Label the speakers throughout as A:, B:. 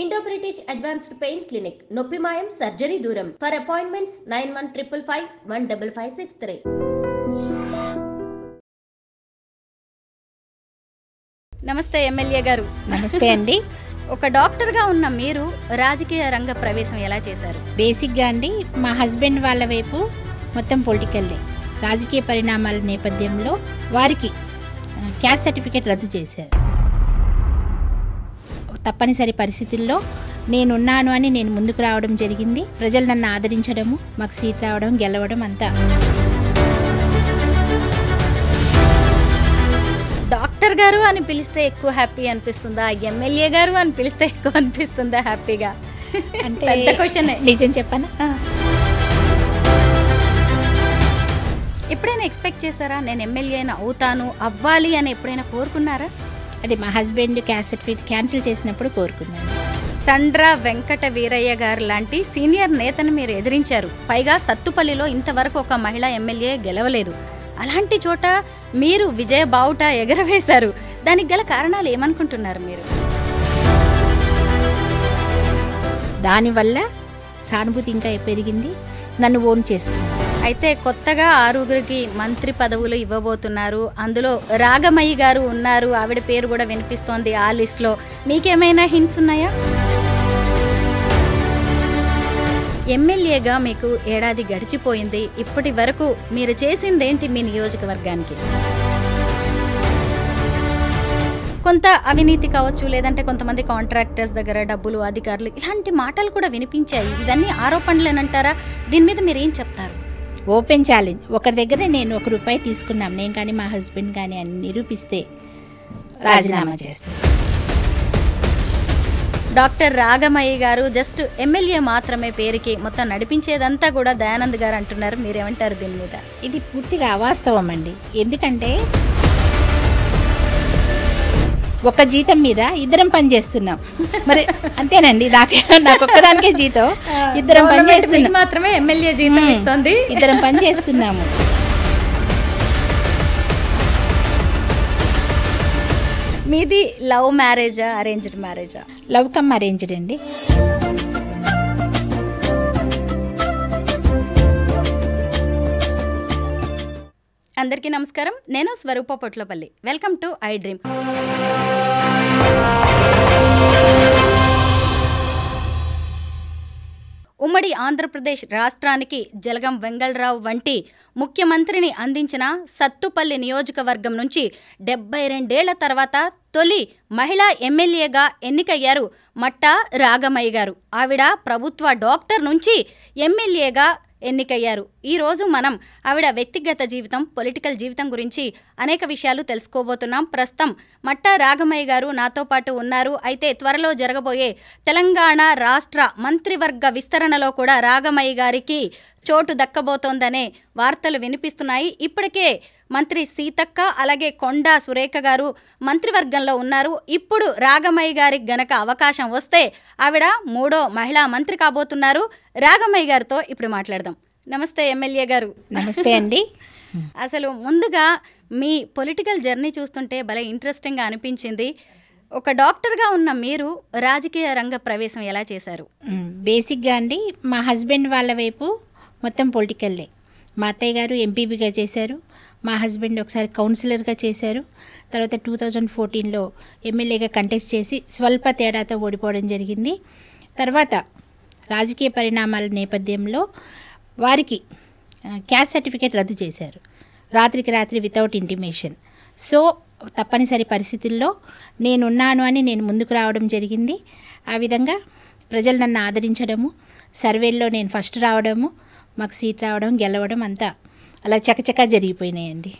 A: Indo British advanced pain clinic నొప్పి మాయం surgery దూరం. For appointments 9155515563.
B: నమస్తే ఎమ్మెల్యే గారు.
C: నమస్తే అండి.
B: ఒక డాక్టర్గా ఉన్న మీరు రాజకీయ రంగ ప్రవేశం ఎలా చేశారు?
C: బేసిక్గా అండి, మా హస్బెండ్ వాళ్ళ వైపు మొత్తం పొలిటికల్లే. రాజకీయ పరిణామాల నేపథ్యంలో వారికి క్యాస్ట్ సర్టిఫికేట్ రద్దు చేశారు. తప్పనిసరి పరిస్థితుల్లో నేనున్నాను అని నేను ముందుకు రావడం జరిగింది. ప్రజలు నన్ను ఆదరించడము, మాకు సీట్ రావడం, గెలవడం అంతా.
B: డాక్టర్ గారు అని పిలిస్తే ఎక్కువ హ్యాపీ అనిపిస్తుందా, ఎమ్మెల్యే గారు అని పిలిస్తే ఎక్కువ అనిపిస్తుందా హ్యాపీగా? అంటే పెద్ద క్వశ్చన్.
C: నిజం చెప్పనా,
B: ఎప్పుడైనా ఎక్స్పెక్ట్ చేశారా నేను ఎమ్మెల్యేని అవుతాను, అవ్వాలి అని ఎప్పుడైనా కోరుకున్నారా?
C: అది మా హస్బెండ్ క్యాస్ట్ సర్టిఫికేట్ క్యాన్సిల్ చేసినప్పుడు కోరుకున్నాను.
B: సండ్ర వెంకట వీరయ్య గారు లాంటి సీనియర్ నేతను మీరు ఎదిరించారు. పైగా సత్తుపల్లిలో ఇంతవరకు ఒక మహిళా ఎమ్మెల్యే గెలవలేదు. అలాంటి చోట మీరు విజయ బావుట ఎగరవేశారు. దానికి గల కారణాలు ఏమనుకుంటున్నారు మీరు?
C: దానివల్ల సానుభూతి ఇంకా పెరిగింది, నన్ను ఓన్ చేసుకున్నాను.
B: అయితే కొత్తగా 6 మంత్రి పదవులు ఇవ్వబోతున్నారు. అందులో రాగమయ్య గారు ఉన్నారు, ఆవిడ పేరు కూడా వినిపిస్తోంది ఆ లిస్ట్లో. మీకేమైనా హింట్స్ ఉన్నాయా? ఎమ్మెల్యేగా మీకు ఏడాది గడిచిపోయింది. ఇప్పటి వరకు మీరు చేసిందేంటి మీ నియోజకవర్గానికి? కొంత అవినీతి కావచ్చు, లేదంటే కొంతమంది కాంట్రాక్టర్స్ దగ్గర డబ్బులు, అధికారులు, ఇలాంటి మాటలు కూడా వినిపించాయి. ఇవన్నీ ఆరోపణలేనంటారా? దీని మీద మీరు ఏం చెప్తారు?
C: Open challenge. ఒకరి దగ్గర నేను ₹1 తీసుకున్నాం, నేను కానీ మా హస్బెండ్ కానీ అని నిరూపిస్తే రాజీనామా చేస్తాను.
B: డాక్టర్ రాగమయ్య గారు జస్ట్ ఎమ్మెల్యే మాత్రమే పేరుకి, మొత్తం నడిపించేదంతా కూడా దయానంద్ గారు అంటున్నారు. మీరేమంటారు దీని మీద?
C: ఇది పూర్తిగా అవాస్తవం అండి. ఎందుకంటే ఒక జీతం మీద ఇద్దరం పని చేస్తున్నాం. మరి అంతేనండి, నాకు ఒక్కదానికే జీతం, ఇద్దరం పని చేస్తున్నాం.
B: మాత్రమే ఎమ్మెల్యే జీతం ఇస్తుంది,
C: ఇద్దరం పని చేస్తున్నాము.
B: మీది లవ్ మ్యారేజా, అరేంజ్డ్ మ్యారేజా?
C: లవ్ కమ్ అరేంజ్డ్ అండి.
B: అందరికీ నమస్కారం. నేను Swaroopa Potlapalli. Welcome to iDream. ఉమ్మడి ఆంధ్రప్రదేశ్ రాష్ట్రానికి జలగం వెంగళరావు వంటి ముఖ్యమంత్రిని అందించిన సత్తుపల్లి నియోజకవర్గం నుంచి 72 ఏళ్ల తర్వాత తొలి మహిళా ఎమ్మెల్యేగా ఎన్నికయ్యారు మట్టా రాగమయ్య గారు. ఆవిడ ప్రభుత్వ డాక్టర్ నుంచి ఎమ్మెల్యేగా ఎన్నికయ్యారు. ఈరోజు మనం ఆవిడ వ్యక్తిగత జీవితం, పొలిటికల్ జీవితం గురించి అనేక విషయాలు తెలుసుకోబోతున్నాం. ప్రస్తుతం మట్టా రాగమయ్య గారు నాతో పాటు ఉన్నారు. అయితే త్వరలో జరగబోయే తెలంగాణ రాష్ట్ర మంత్రివర్గ విస్తరణలో కూడా రాగమయ్య గారికి చోటు దక్కబోతోందనే వార్తలు వినిపిస్తున్నాయి. ఇప్పటికే మంత్రి సీతక్క, అలాగే కొండా సురేఖ గారు మంత్రివర్గంలో ఉన్నారు. ఇప్పుడు రాగమయ్య గారికి గనక అవకాశం వస్తే ఆవిడ 3వ మహిళా మంత్రి కాబోతున్నారు. రాగమయ్య గారితో ఇప్పుడు మాట్లాడదాం. నమస్తే ఎమ్మెల్యే గారు.
C: నమస్తే అండి.
B: అసలు ముందుగా మీ పొలిటికల్ జర్నీ చూస్తుంటే భలే ఇంట్రెస్టింగ్గా అనిపించింది. ఒక డాక్టర్గా ఉన్న మీరు రాజకీయ రంగ ప్రవేశం ఎలా చేశారు?
C: బేసిక్గా అండి, మా హస్బెండ్ వాళ్ళ వైపు మొత్తం పొలిటికల్లే. మా అత్తయ్య గారు ఎంపీపీగా చేశారు, మా హస్బెండ్ ఒకసారి కౌన్సిలర్గా చేశారు. తర్వాత 2014లో ఎమ్మెల్యేగా కంటెస్ట్ చేసి స్వల్ప తేడాతో ఓడిపోవడం జరిగింది. తర్వాత రాజకీయ పరిణామాల నేపథ్యంలో వారికి క్యాస్ట్ సర్టిఫికేట్ రద్దు చేశారు, రాత్రికి రాత్రి వితౌట్ ఇంటిమేషన్. సో తప్పనిసరి పరిస్థితుల్లో నేనున్నాను అని నేను ముందుకు రావడం జరిగింది. ఆ విధంగా ప్రజలు నన్ను ఆదరించడము, సర్వేల్లో నేను ఫస్ట్ రావడము, మాకు సీట్ రావడం, గెలవడం అంతా అలా చకచకా జరిగిపోయినాయండి.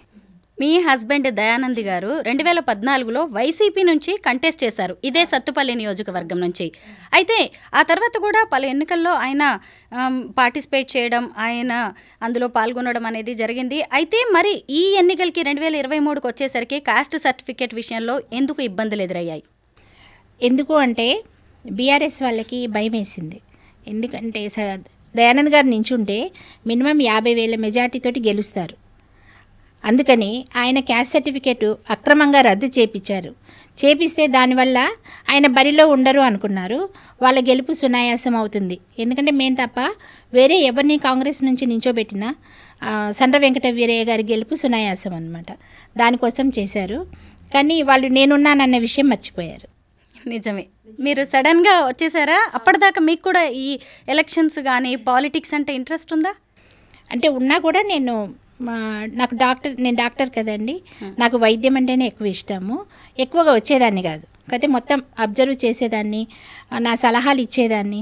B: మీ హస్బెండ్ దయానంద్ గారు 2014లో వైసీపీ నుంచి కంటెస్ట్ చేశారు, ఇదే సత్తుపల్లి నియోజకవర్గం నుంచి. అయితే ఆ తర్వాత కూడా పలు ఎన్నికల్లో ఆయన పార్టిసిపేట్ చేయడం, ఆయన అందులో పాల్గొనడం అనేది జరిగింది. అయితే మరి ఈ ఎన్నికలకి 2023కి వచ్చేసరికి కాస్ట్ సర్టిఫికేట్ విషయంలో ఎందుకు ఇబ్బందులు ఎదురయ్యాయి?
C: ఎందుకు అంటే బీఆర్ఎస్ వాళ్ళకి భయం వేసింది. ఎందుకంటే దయానంద్ గారు నించుంటే మినిమం 50,000 మెజార్టీతోటి గెలుస్తారు. అందుకని ఆయన క్యాస్ట్ సర్టిఫికేట్ అక్రమంగా రద్దు చేయించారు. చేపిస్తే దానివల్ల ఆయన బరిలో ఉండరు అనుకున్నారు. వాళ్ళ గెలుపు సునాయాసం అవుతుంది. ఎందుకంటే మేము తప్ప వేరే ఎవరిని కాంగ్రెస్ నుంచి నించోబెట్టినా సండ్ర వెంకట వీరయ్య గారి గెలుపు సునాయాసం అనమాట. దానికోసం చేశారు. కానీ వాళ్ళు నేనున్నానన్న విషయం మర్చిపోయారు.
B: నిజమే. మీరు సడన్గా వచ్చేసారా? అప్పటిదాకా మీకు కూడా ఈ ఎలక్షన్స్ కానీ పాలిటిక్స్ అంటే ఇంట్రెస్ట్ ఉందా?
C: అంటే ఉన్నా కూడా నేను డాక్టర్ కదండి. నాకు వైద్యం అంటేనే ఎక్కువ ఇష్టము. ఎక్కువగా వచ్చేదాన్ని కాదు, అయితే మొత్తం అబ్జర్వ్ చేసేదాన్ని, నా సలహాలు ఇచ్చేదాన్ని.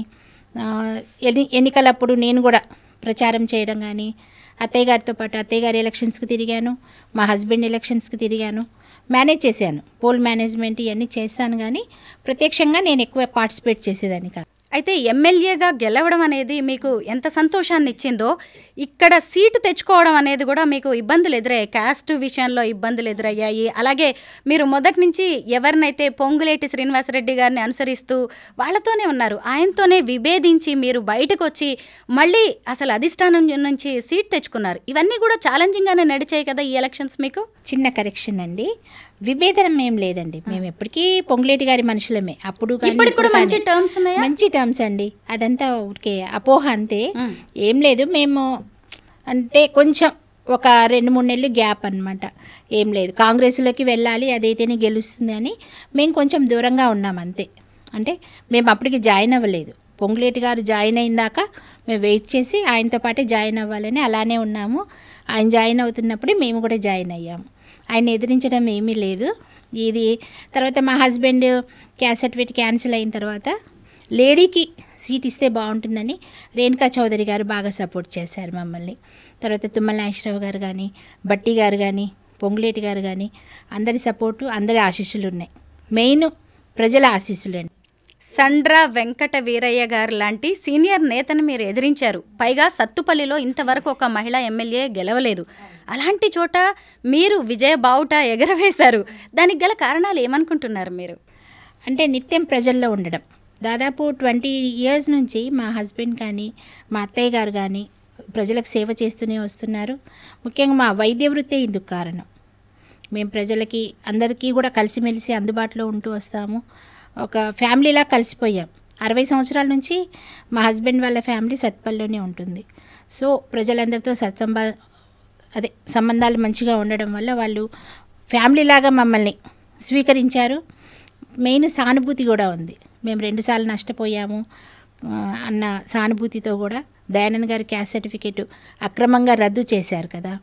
C: ఎన్నికలప్పుడు నేను కూడా ప్రచారం చేయడం కానీ, అత్తయ్య గారితో పాటు అత్తయ్య గారి ఎలక్షన్స్కి తిరిగాను, మా హస్బెండ్ ఎలక్షన్స్కి తిరిగాను, మేనేజ్ చేశాను. పోల్ మేనేజ్మెంట్ ఇవన్నీ చేశాను, కానీ ప్రత్యక్షంగా నేను ఎక్కువ పార్టిసిపేట్ చేసేదాన్ని కాదు.
B: అయితే ఎమ్మెల్యేగా గెలవడం అనేది మీకు ఎంత సంతోషాన్ని ఇచ్చిందో, ఇక్కడ సీటు తెచ్చుకోవడం అనేది కూడా మీకు ఇబ్బందులు ఎదురయ్యాయి. క్యాస్ట్ విషయంలో ఇబ్బందులు ఎదురయ్యాయి. అలాగే మీరు మొదటి నుంచి ఎవరినైతే పొంగులేటి శ్రీనివాసరెడ్డి గారిని అనుసరిస్తూ వాళ్ళతోనే ఉన్నారు, ఆయనతోనే విభేదించి మీరు బయటకు వచ్చి మళ్ళీ అసలు అధిష్టానం నుంచి సీట్ తెచ్చుకున్నారు. ఇవన్నీ కూడా ఛాలెంజింగ్గానే నడిచాయి కదా ఈ ఎలక్షన్స్ మీకు?
C: చిన్న కరెక్షన్ అండి, విభేదనం ఏం లేదండి. మేము ఎప్పటికీ పొంగులేటి గారి మనుషులమే. అప్పుడు
B: మంచి టర్మ్స్ ఉన్నాయా?
C: మంచి టర్మ్స్ అండి. అదంతా ఊరికే అపోహ అంతే, ఏం లేదు. మేము అంటే కొంచెం ఒక 2-3 నెలలు గ్యాప్ అనమాట. ఏం లేదు, కాంగ్రెస్లోకి వెళ్ళాలి, అదైతేనే గెలుస్తుంది అని మేము కొంచెం దూరంగా ఉన్నాం అంతే. అంటే మేము అప్పటికి జాయిన్ అవ్వలేదు. పొంగులేటి గారు జాయిన్ అయిందాక మేము వెయిట్ చేసి ఆయనతో పాటే జాయిన్ అవ్వాలని అలానే ఉన్నాము. ఆయన జాయిన్ అవుతున్నప్పుడే మేము కూడా జాయిన్ అయ్యాము. ఆయన ఎదిరించడం ఏమీ లేదు. ఇది తర్వాత మా హస్బెండ్ క్యాస్ట్ సర్టిఫికేట్ క్యాన్సిల్ అయిన తర్వాత లేడీకి సీట్ ఇస్తే బాగుంటుందని రేణుకా చౌదరి గారు బాగా సపోర్ట్ చేశారు మమ్మల్ని. తర్వాత తుమ్మల నాగేశ్వరరావు గారు కానీ, బట్టి గారు కానీ, పొంగులేటి గారు కానీ, అందరి సపోర్టు, అందరి ఆశీస్సులు ఉన్నాయి. మెయిన్ ప్రజల ఆశీస్సులు అండి.
B: సండ్ర వెంకట వీరయ్య గారు లాంటి సీనియర్ నేతను మీరు ఎదిరించారు. పైగా సత్తుపల్లిలో ఇంతవరకు ఒక మహిళా ఎమ్మెల్యే గెలవలేదు. అలాంటి చోట మీరు విజయ బావుట ఎగరవేశారు. దానికి గల కారణాలు ఏమనుకుంటున్నారు మీరు?
C: అంటే నిత్యం ప్రజల్లో ఉండడం. దాదాపు 20 years నుంచి మా హస్బెండ్ కానీ, మా అత్తయ్య గారు కానీ ప్రజలకు సేవ చేస్తూనే వస్తున్నారు. ముఖ్యంగా మా వైద్య వృత్తే ఇందుకు కారణం. మేము ప్రజలకి అందరికీ కూడా కలిసిమెలిసి అందుబాటులో ఉంటూ వస్తాము. ఒక ఫ్యామిలీలా కలిసిపోయాం. 60 సంవత్సరాల నుంచి మా హస్బెండ్ వాళ్ళ ఫ్యామిలీ సత్పల్లిలోనే ఉంటుంది. సో ప్రజలందరితో సంబంధాలు మంచిగా ఉండడం వల్ల వాళ్ళు ఫ్యామిలీలాగా మమ్మల్ని స్వీకరించారు. మెయిన్ సానుభూతి కూడా ఉంది. మేము 2 సార్లు నష్టపోయాము అన్న సానుభూతితో కూడా దయానంద్ గారి క్యాస్ట్ సర్టిఫికేట్ అక్రమంగా రద్దు చేశారు కదా,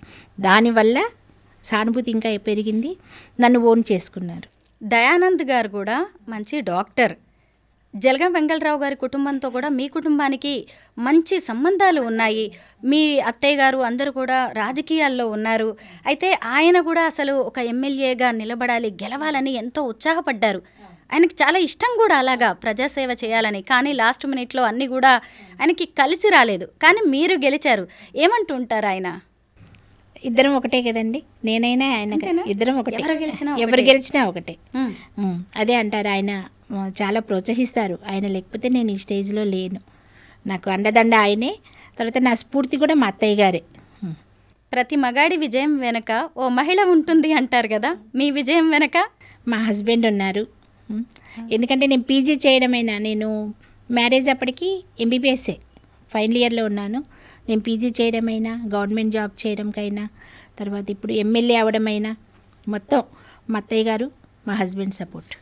C: దానివల్ల సానుభూతి ఇంకా పెరిగింది. నన్ను ఓన్ చేసుకున్నారు.
B: దయానంద్ గారు కూడా మంచి డాక్టర్. జలగం వెంగళరావు గారి కుటుంబంతో కూడా మీ కుటుంబానికి మంచి సంబంధాలు ఉన్నాయి. మీ అత్తయ్య గారు అందరూ కూడా రాజకీయాల్లో ఉన్నారు. అయితే ఆయన కూడా అసలు ఒక ఎమ్మెల్యేగా నిలబడాలి, గెలవాలని ఎంతో ఉత్సాహపడ్డారు. ఆయనకి చాలా ఇష్టం కూడా అలాగా ప్రజాసేవ చేయాలని. కానీ లాస్ట్ మినిట్లో అన్నీ కూడా ఆయనకి కలిసి రాలేదు. కానీ మీరు గెలిచారు. ఏమంటూ ఉంటారు ఆయన?
C: ఇద్దరం ఒకటే కదండి, నేనైనా ఆయన ఇద్దరం ఒకటే, ఎవరు గెలిచినా ఒకటే. అదే అంటారు. ఆయన చాలా ప్రోత్సహిస్తారు. ఆయన లేకపోతే నేను ఈ స్టేజ్లో లేను. నాకు అండదండ ఆయనే. తర్వాత నా స్ఫూర్తి కూడా మా అత్తయ్య గారే.
B: ప్రతి మగాడి విజయం వెనక ఓ మహిళ ఉంటుంది అంటారు కదా, మీ విజయం వెనక?
C: మా హస్బెండ్ ఉన్నారు. ఎందుకంటే నేను పీజీ చేయడమైనా, నేను మ్యారేజ్ అప్పటికి ఎంబీబీఎస్ఏ ఫైనల్ ఇయర్లో ఉన్నాను. నేను పీజీ చేయడమైనా, గవర్నమెంట్ జాబ్ చేయడంకైనా, తర్వాత ఇప్పుడు ఎమ్మెల్యే అవడమైనా మొత్తం మా అత్తయ్య గారు, మా హస్బెండ్ సపోర్ట్.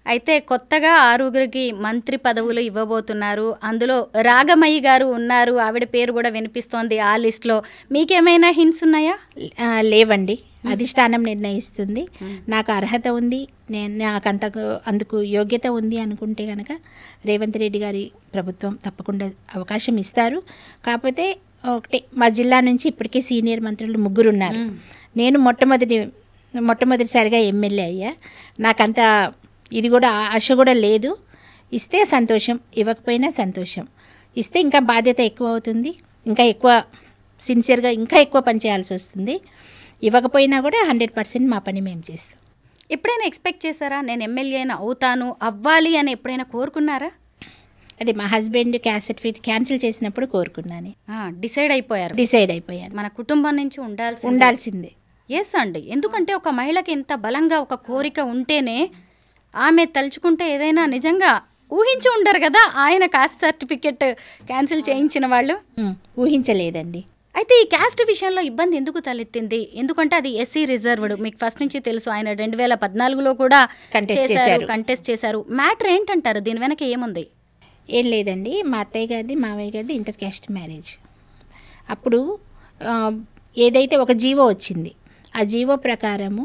B: అయితే కొత్తగా 6గురికి మంత్రి పదవులు ఇవ్వబోతున్నారు. అందులో రాగమయ్య గారు ఉన్నారు. ఆవిడ పేరు కూడా వినిపిస్తోంది ఆ లిస్ట్లో. మీకేమైనా హింట్స్ ఉన్నాయా?
C: లేవండి, అధిష్టానం నిర్ణయిస్తుంది. నాకు అర్హత ఉంది, నాకు అందుకు యోగ్యత ఉంది అనుకుంటే కనుక రేవంత్ రెడ్డి గారి ప్రభుత్వం తప్పకుండా అవకాశం ఇస్తారు. కాకపోతే ఒకటే, మా జిల్లా నుంచి ఇప్పటికే సీనియర్ మంత్రులు 3 ఉన్నారు. నేను మొట్టమొదటిసారిగా ఎమ్మెల్యే అయ్యా. నాకంత ఇది కూడా ఆశ కూడా లేదు. ఇస్తే సంతోషం, ఇవ్వకపోయినా సంతోషం. ఇస్తే ఇంకా బాధ్యత ఎక్కువ అవుతుంది, ఇంకా ఎక్కువ సిన్సియర్గా ఇంకా ఎక్కువ పని చేయాల్సి వస్తుంది. ఇవ్వకపోయినా కూడా 100% మా పని మేము చేస్తాం.
B: ఎప్పుడైనా ఎక్స్పెక్ట్ చేశారా నేను ఎమ్మెల్యేనా అవుతాను, అవ్వాలి అని ఎప్పుడైనా కోరుకున్నారా?
C: అది మా హస్బెండ్ క్యాస్ట్ సర్టిఫికేట్ క్యాన్సిల్ చేసినప్పుడు కోరుకున్నాను.
B: డిసైడ్ అయిపోయారు. మన కుటుంబం నుంచి ఉండాల్సిందే.
C: ఉండాల్సిందే.
B: ఎస్ అండి. ఎందుకంటే ఒక మహిళకి ఇంత బలంగా ఒక కోరిక ఉంటేనే ఆమె తలుచుకుంటే ఏదైనా నిజంగా ఊహించి ఉండరు కదా ఆయన కాస్ట్ సర్టిఫికెట్ క్యాన్సిల్ చేయించిన వాళ్ళు.
C: ఊహించలేదండి.
B: అయితే ఈ క్యాస్ట్ విషయంలో ఇబ్బంది ఎందుకు తలెత్తింది? ఎందుకంటే అది ఎస్సీ రిజర్వ్డ్, మీకు ఫస్ట్ నుంచి తెలుసు. ఆయన 2014లో కూడా కంటెస్ట్ చేశారు. మ్యాటర్ ఏంటంటారు? దీని వెనక ఏముంది?
C: ఏం లేదండి, మా అత్తయ్య గారిది మావయ్య గారిది ఇంటర్ క్యాస్ట్ మ్యారేజ్. అప్పుడు ఏదైతే ఒక జీవో వచ్చింది, ఆ జీవో ప్రకారము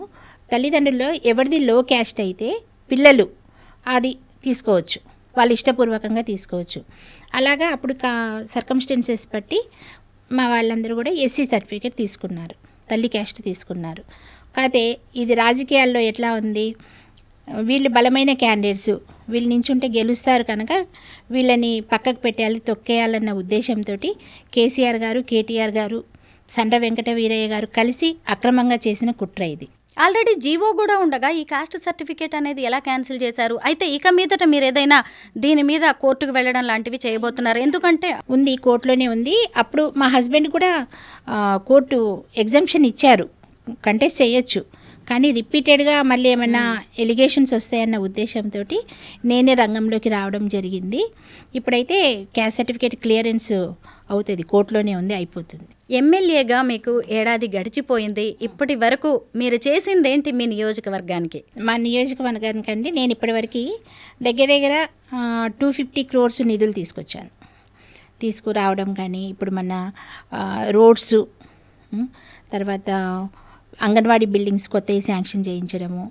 C: తల్లిదండ్రుల్లో ఎవరిది లో క్యాస్ట్ అయితే పిల్లలు అది తీసుకోవచ్చు, వాళ్ళు ఇష్టపూర్వకంగా తీసుకోవచ్చు. అలాగా అప్పుడు సర్కమ్స్టెన్సెస్ బట్టి మా వాళ్ళందరూ కూడా ఎస్సీ సర్టిఫికేట్ తీసుకున్నారు, తల్లి క్యాస్ట్ తీసుకున్నారు. కాకపోతే ఇది రాజకీయాల్లో ఎట్లా ఉంది, వీళ్ళు బలమైన క్యాండిడేట్స్, వీళ్ళు నించుంటే గెలుస్తారు కనుక వీళ్ళని పక్కకు పెట్టాలి, తొక్కేయాలన్న ఉద్దేశంతో కేసీఆర్ గారు, కేటీఆర్ గారు, సండ్ర వెంకట వీరయ్య గారు కలిసి అక్రమంగా చేసిన కుట్ర ఇది.
B: ఆల్రెడీ జీవో కూడా ఉండగా ఈ కాస్ట్ సర్టిఫికేట్ అనేది ఎలా క్యాన్సిల్ చేశారు? అయితే ఇక మీదట మీరు ఏదైనా దీని మీద కోర్టుకు వెళ్ళడం లాంటివి చేయబోతున్నారు? ఎందుకంటే
C: ఉంది, కోర్టులోనే ఉంది. అప్పుడు మా హస్బెండ్ కూడా కోర్టు ఎగ్జంప్షన్ ఇచ్చారు, కంటెస్ట్ చేయొచ్చు. కానీ రిపీటెడ్గా మళ్ళీ ఏమైనా ఎలిగేషన్స్ వస్తాయన్న ఉద్దేశంతో నేనే రంగంలోకి రావడం జరిగింది. ఇప్పుడైతే క్యాస్ట్ సర్టిఫికేట్ క్లియరెన్స్ అవుతుంది, కోర్టులోనే ఉంది, అయిపోతుంది.
B: ఎమ్మెల్యేగా మీకు ఏడాది గడిచిపోయింది. ఇప్పటి వరకు మీరు చేసిందేంటి మీ నియోజకవర్గానికి?
C: మా నియోజకవర్గానికి అండి నేను ఇప్పటివరకు దగ్గర 250 crores నిధులు తీసుకురావడం కానీ, ఇప్పుడు మన రోడ్స్, తర్వాత అంగన్వాడీ బిల్డింగ్స్ కొత్తవి శాంక్షన్ చేయించడము.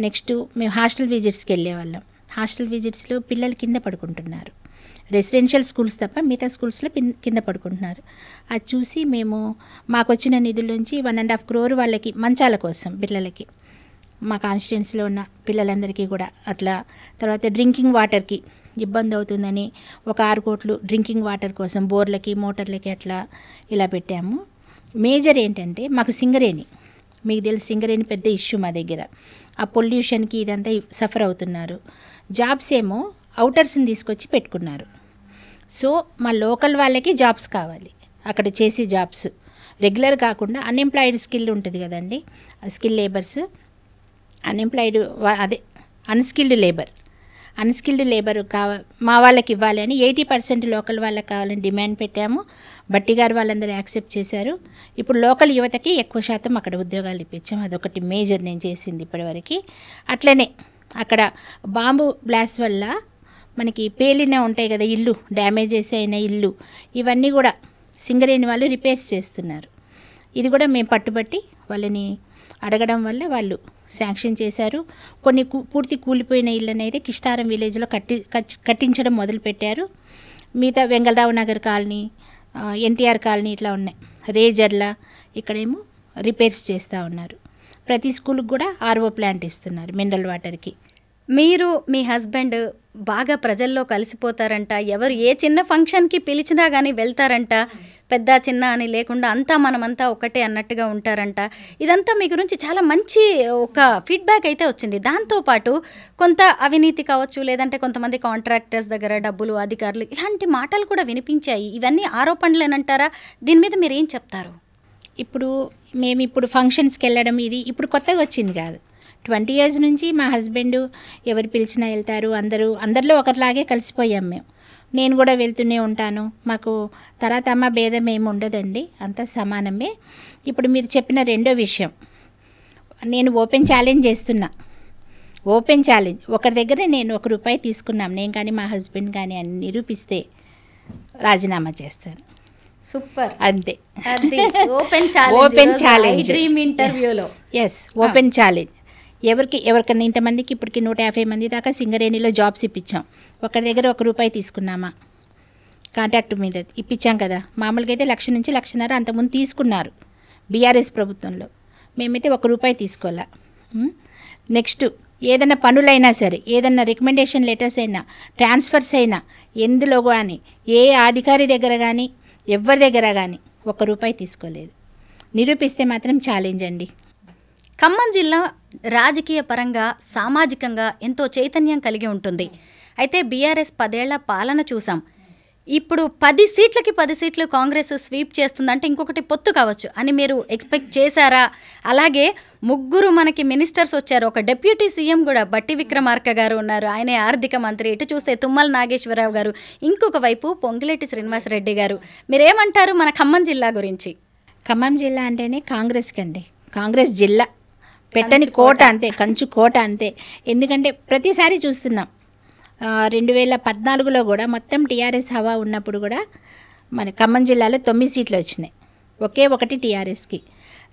C: నెక్స్ట్ మేము హాస్టల్ విజిట్స్కి వెళ్ళేవాళ్ళం. హాస్టల్ విజిట్స్లో పిల్లలు కింద పడుకుంటున్నారు, రెసిడెన్షియల్ స్కూల్స్ తప్ప మిగతా స్కూల్స్లో కింద పడుకుంటున్నారు. అది చూసి మేము మాకు వచ్చిన నిధుల్లోంచి 1.5 crore వాళ్ళకి మంచాల కోసం పిల్లలకి, మా కాన్స్టిట్యున్సీలో ఉన్న పిల్లలందరికీ కూడా అట్లా. తర్వాత డ్రింకింగ్ వాటర్కి ఇబ్బంది అవుతుందని ఒక 6 కోట్లు డ్రింకింగ్ వాటర్ కోసం బోర్లకి, మోటార్లకి అట్లా ఇలా పెట్టాము. మేజర్ ఏంటంటే మాకు సింగరేణి, మీకు తెలిసి సింగరేణి పెద్ద ఇష్యూ మా దగ్గర. ఆ పొల్యూషన్కి ఇదంతా సఫర్ అవుతున్నారు. జాబ్స్ ఏమో అవుటర్స్ని తీసుకొచ్చి పెట్టుకున్నారు. సో మా లోకల్ వాళ్ళకి జాబ్స్ కావాలి, అక్కడ చేసే జాబ్స్ రెగ్యులర్ కాకుండా అన్ఎంప్లాయిడ్ స్కిల్ ఉంటుంది కదండి, స్కిల్ లేబర్స్, అన్స్కిల్డ్ లేబర్ మా వాళ్ళకి ఇవ్వాలి అని 80% లోకల్ వాళ్ళకి కావాలని డిమాండ్ పెట్టాము. బట్టి గారు వాళ్ళందరూ యాక్సెప్ట్ చేశారు. ఇప్పుడు లోకల్ యువతకి ఎక్కువ శాతం అక్కడ ఉద్యోగాలు ఇప్పించాము. అదొకటి మేజర్ నేను చేసింది ఇప్పటివరకు. అట్లనే అక్కడ బాంబు బ్లాస్ట్ వల్ల మనకి పేలిన ఉంటాయి కదా ఇల్లు, డ్యామేజెస్ అయిన ఇల్లు, ఇవన్నీ కూడా సింగరేణి వాళ్ళు రిపేర్స్ చేస్తున్నారు. ఇది కూడా మేము పట్టుబట్టి వాళ్ళని అడగడం వల్ల వాళ్ళు శాంక్షన్ చేశారు. కొన్ని పూర్తి కూలిపోయిన ఇళ్ళు అనేది కిష్టారం విలేజ్లో కట్టించడం మొదలుపెట్టారు. మిగతా వెంగళరావు నగర్ కాలనీ, ఎన్టీఆర్ కాలనీ ఇట్లా ఉన్నాయి, రేజర్ల ఇక్కడేమో రిపేర్స్ చేస్తూ ఉన్నారు. ప్రతి స్కూల్కి కూడా ఆర్ఓ ప్లాంట్ ఇస్తున్నారు మినరల్ వాటర్కి.
B: మీరు మీ హస్బెండ్ బాగా ప్రజల్లో కలిసిపోతారంట, ఎవరు ఏ చిన్న ఫంక్షన్కి పిలిచినా కానీ వెళ్తారంట, పెద్ద చిన్న అని లేకుండా అంతా మనమంతా ఒకటే అన్నట్టుగా ఉంటారంట. ఇదంతా మీ గురించి చాలా మంచి ఒక ఫీడ్బ్యాక్ అయితే వచ్చింది. దాంతోపాటు కొంత అవినీతి కావచ్చు, లేదంటే కొంతమంది కాంట్రాక్టర్స్ దగ్గర డబ్బులు, అధికారులు, ఇలాంటి మాటలు కూడా వినిపించాయి. ఇవన్నీ ఆరోపణలేనంటారా? దీని మీద మీరు ఏం చెప్తారు?
C: మేము ఇప్పుడు ఫంక్షన్స్కి వెళ్ళడం ఇది ఇప్పుడు కొత్తగా వచ్చింది కాదు. 20 years నుంచి మా హస్బెండ్ ఎవరు పిలిచినా వెళ్తారు, అందరిలో ఒకరిలాగే కలిసిపోయాం మేము. నేను కూడా వెళ్తూనే ఉంటాను. మాకు తరతమ భేదం ఏమి ఉండదండి, అంతా సమానమే. ఇప్పుడు మీరు చెప్పిన రెండో విషయం, నేను ఓపెన్ ఛాలెంజ్ చేస్తున్నా. ఓపెన్ ఛాలెంజ్, ఒకరి దగ్గర నేను ₹1 తీసుకున్నాం, నేను కానీ మా హస్బెండ్ కానీ అని నిరూపిస్తే రాజీనామా చేస్తాను.
B: సూపర్,
C: అంతే.
B: ఓపెన్ ఛాలెంజ్ డ్రీమ్ ఇంటర్వ్యూలో.
C: Yes, open challenge. ఎవరికన్నా ఇంతమందికి ఇప్పటికి 150 మంది దాకా సింగరేణిలో జాబ్స్ ఇప్పించాం. ఒకరి దగ్గర ₹1 తీసుకున్నామా? కాంట్రాక్ట్ మీద ఇప్పించాం కదా. మామూలుగా అయితే 1,00,000 నుంచి 1,50,000 అంతకుముందు తీసుకున్నారు బీఆర్ఎస్ ప్రభుత్వంలో. మేమైతే ₹1 తీసుకోవాలా. నెక్స్ట్ ఏదైనా పనులైనా సరే, ఏదన్నా రికమెండేషన్ లెటర్స్ అయినా, ట్రాన్స్ఫర్స్ అయినా, ఎందులో కానీ ఏ అధికారి దగ్గర కానీ ఎవరి దగ్గర కానీ ₹1 తీసుకోలేదు. నిరూపిస్తే మాత్రం ఛాలెంజ్ అండి.
B: ఖమ్మం జిల్లా రాజకీయ పరంగా, సామాజికంగా ఎంతో చైతన్యం కలిగి ఉంటుంది. అయితే బీఆర్ఎస్ 10 ఏళ్ల పాలన చూసాం. ఇప్పుడు 10 సీట్లకి 10 సీట్లు కాంగ్రెస్ స్వీప్ చేస్తుందంటే ఇంకొకటి పొత్తు కావచ్చు అని మీరు ఎక్స్పెక్ట్ చేశారా? అలాగే ముగ్గురు మనకి మినిస్టర్స్ వచ్చారు. ఒక డిప్యూటీ సీఎం కూడా బట్టి విక్రమార్క గారు ఉన్నారు, ఆయనే ఆర్థిక మంత్రి. ఇటు చూస్తే తుమ్మల నాగేశ్వరరావు గారు, ఇంకొక వైపు పొంగులేటి శ్రీనివాసరెడ్డి గారు. మీరేమంటారు మన ఖమ్మం జిల్లా గురించి?
C: ఖమ్మం జిల్లా అంటేనే కాంగ్రెస్కి అండి, కాంగ్రెస్ జిల్లా, పెట్టని కోట అంతే, కంచు కోట అంతే. ఎందుకంటే ప్రతిసారి చూస్తున్నాం, 2014లో కూడా మొత్తం టీఆర్ఎస్ హవా ఉన్నప్పుడు కూడా మన ఖమ్మం జిల్లాలో 9 సీట్లు వచ్చినాయి, ఒకే ఒకటి టీఆర్ఎస్కి.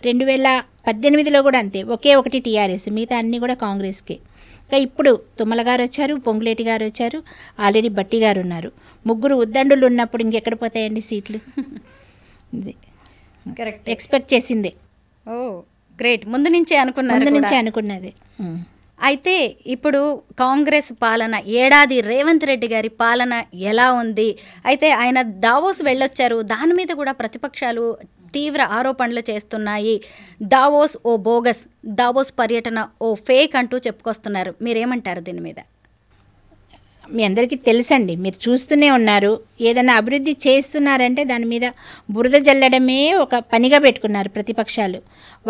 C: 2018లో కూడా అంతే, ఒకే ఒకటి టీఆర్ఎస్, మిగతా అన్నీ కూడా కాంగ్రెస్కి. ఇంకా ఇప్పుడు తుమ్మల గారు వచ్చారు, పొంగులేటి గారు వచ్చారు, ఆల్రెడీ బట్టి గారు ఉన్నారు. ముగ్గురు ఉద్దండులు ఉన్నప్పుడు ఇంకెక్కడ పోతాయండి సీట్లు?
B: కరెక్ట్,
C: ఎక్స్పెక్ట్ చేసిందే.
B: ఓ గ్రేట్, ముందు నుంచే అనుకున్నారు,
C: ముందు నుంచే అనుకున్నది.
B: అయితే ఇప్పుడు కాంగ్రెస్ పాలన, ఏడాది రేవంత్ రెడ్డి గారి పాలన ఎలా ఉంది? అయితే ఆయన దావోస్ వెళ్ళొచ్చారు, దాని మీద కూడా ప్రతిపక్షాలు తీవ్ర ఆరోపణలు చేస్తున్నాయి. దావోస్ ఓ బోగస్, దావోస్ పర్యటన ఓ ఫేక్ అంటూ చెప్పుకొస్తున్నారు. మీరేమంటారు దీని మీద?
C: మీ అందరికీ తెలుసండి, మీరు చూస్తూనే ఉన్నారు. ఏదైనా అభివృద్ధి చేస్తున్నారంటే దాని మీద బురద జల్లడమే ఒక పనిగా పెట్టుకున్నారు ప్రతిపక్షాలు.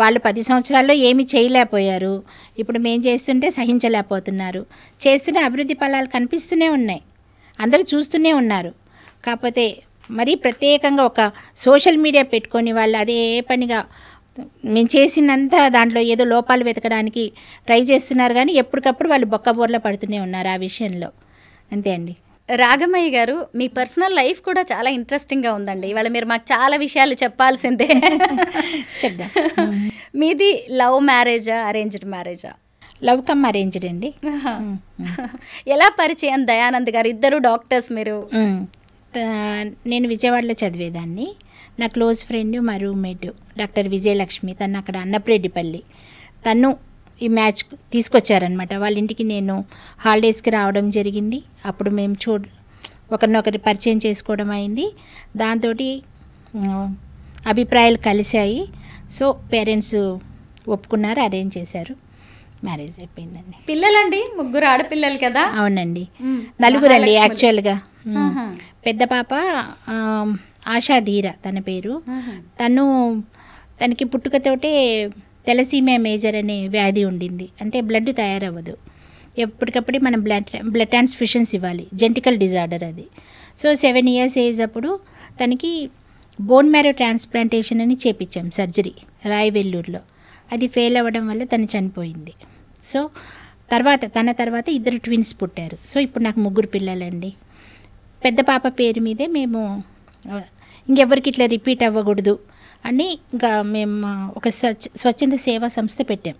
C: వాళ్ళు 10 సంవత్సరాల్లో ఏమీ చేయలేకపోయారు, ఇప్పుడు మేం చేస్తుంటే సహించలేకపోతున్నారు. చేస్తూనే అభివృద్ధి ఫలాలు కనిపిస్తూనే ఉన్నాయి, అందరూ చూస్తూనే ఉన్నారు. కాకపోతే మరీ ప్రత్యేకంగా ఒక సోషల్ మీడియా పెట్టుకొని వాళ్ళు అదే పనిగా మేము చేసినంత దాంట్లో ఏదో లోపాలు వెతకడానికి ట్రై చేస్తున్నారు, కానీ ఎప్పటికప్పుడు వాళ్ళు బొక్కబోర్ల పడుతూనే ఉన్నారు ఆ విషయంలో. అంతే అండి.
B: రాగమయ్య గారు, మీ పర్సనల్ లైఫ్ కూడా చాలా ఇంట్రెస్టింగ్గా ఉందండి. ఇవాళ మీరు మాకు చాలా విషయాలు చెప్పాల్సిందే.
C: చెప్దాం.
B: మీది లవ్ మ్యారేజా, అరేంజ్డ్ మ్యారేజా?
C: లవ్ కమ్ అరేంజ్డ్ అండి.
B: ఎలా పరిచయం దయానంద్ గారు? ఇద్దరు డాక్టర్స్ మీరు.
C: నేను విజయవాడలో చదివేదాన్ని. నా క్లోజ్ ఫ్రెండ్, మా రూమ్మేట్ డాక్టర్ విజయలక్ష్మి, తను అక్కడ అన్నప్రెడ్డిపల్లి. తను ఈ మ్యాచ్ తీసుకొచ్చారనమాట వాళ్ళ ఇంటికి. నేను హాలిడేస్కి రావడం జరిగింది. అప్పుడు మేము ఒకరినొకరి పరిచయం చేసుకోవడం అయింది. దాంతో అభిప్రాయాలు కలిశాయి. సో పేరెంట్స్ ఒప్పుకున్నారు, అరేంజ్ చేశారు, మ్యారేజ్ అయిపోయిందండి.
B: పిల్లలండి? ముగ్గురు ఆడపిల్లలు కదా?
C: అవునండి, నలుగురండి యాక్చువల్గా. పెద్ద పాప ఆశాధీర తన పేరు. తనకి పుట్టుకతోటే తెలసీమియా మేజర్ అనే వ్యాధి ఉండింది. అంటే బ్లడ్ తయారవ్వదు, ఎప్పటికప్పుడు మనం బ్లడ్ ట్రాన్స్ఫ్యూషన్స్ ఇవ్వాలి, జెనెటికల్ డిజార్డర్ అది. సో 7 years ఏజ్ అప్పుడు తనకి బోన్ మ్యారో ట్రాన్స్ప్లాంటేషన్ అని చేపించాం, సర్జరీ రాయవెల్లూరులో. అది ఫెయిల్ అవ్వడం వల్ల తను చనిపోయింది. సో తన తర్వాత 2 ట్విన్స్ పుట్టారు. సో ఇప్పుడు నాకు 3 పిల్లలండి. పెద్ద పాప పేరు మీదే మేము ఇంకెవరికి ఇట్లా రిపీట్ అవ్వకూడదు అని ఇంకా మేము ఒక స్వచ్ఛంద సేవా సంస్థ పెట్టాం,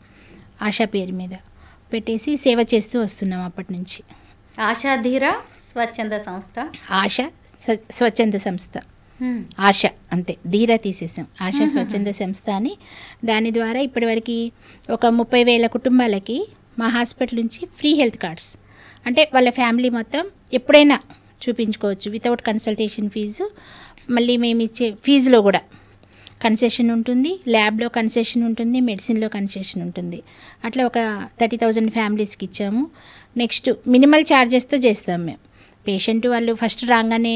C: ఆశా పేరు మీద పెట్టేసి సేవ చేస్తూ వస్తున్నాం అప్పటి నుంచి.
B: ఆశాధీర స్వచ్ఛంద సంస్థ.
C: ఆశ స్వచ్ఛంద సంస్థ, ఆశ అంతే, ధీర తీసేసాం, ఆశ స్వచ్ఛంద సంస్థ అని. దాని ద్వారా ఇప్పటివరకు ఒక 30,000 కుటుంబాలకి మా హాస్పిటల్ నుంచి ఫ్రీ హెల్త్ కార్డ్స్, అంటే వాళ్ళ ఫ్యామిలీ మొత్తం ఎప్పుడైనా చూపించుకోవచ్చు వితౌట్ కన్సల్టేషన్ ఫీజు. మళ్ళీ మేము ఇచ్చే ఫీజులో కూడా కన్సెషన్ ఉంటుంది, ల్యాబ్లో కన్సెషన్ ఉంటుంది, మెడిసిన్లో కన్సెషన్ ఉంటుంది. అట్లా ఒక 30,000 ఫ్యామిలీస్కి ఇచ్చాము. నెక్స్ట్ మినిమల్ ఛార్జెస్తో చేస్తాం మేము. పేషెంట్ వాళ్ళు ఫస్ట్ రాగానే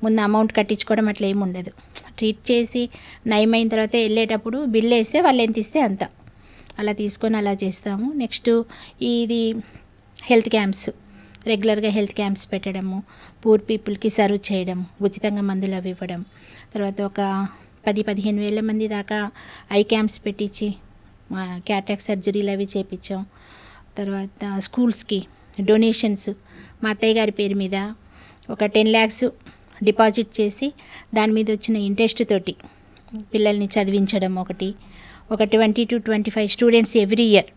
C: ముందు అమౌంట్ కట్టించుకోవడం అట్లా ఏమి ఉండదు. ట్రీట్ చేసి నయమైన తర్వాత వెళ్ళేటప్పుడు బిల్ వేస్తే వాళ్ళు ఎంత ఇస్తే అంత అలా తీసుకొని అలా చేస్తాము. నెక్స్ట్ ఇది హెల్త్ క్యాంప్స్, రెగ్యులర్గా హెల్త్ క్యాంప్స్ పెట్టడము, పూర్ పీపుల్కి సర్వ్ చేయడం, ఉచితంగా మందులు అవి ఇవ్వడం. తర్వాత ఒక 10-15 వేల మంది దాకా ఐ క్యాంప్స్ పెట్టించి క్యాటరాక్ట్ సర్జరీలు అవి చేయించాం. తర్వాత స్కూల్స్కి డొనేషన్స్ మా అత్తయ్య గారి పేరు మీద ఒక 10 lakhs డిపాజిట్ చేసి దాని మీద వచ్చిన ఇంట్రెస్ట్ తోటి పిల్లల్ని చదివించడం. ఒక 20 to 25 స్టూడెంట్స్ ఎవ్రీ ఇయర్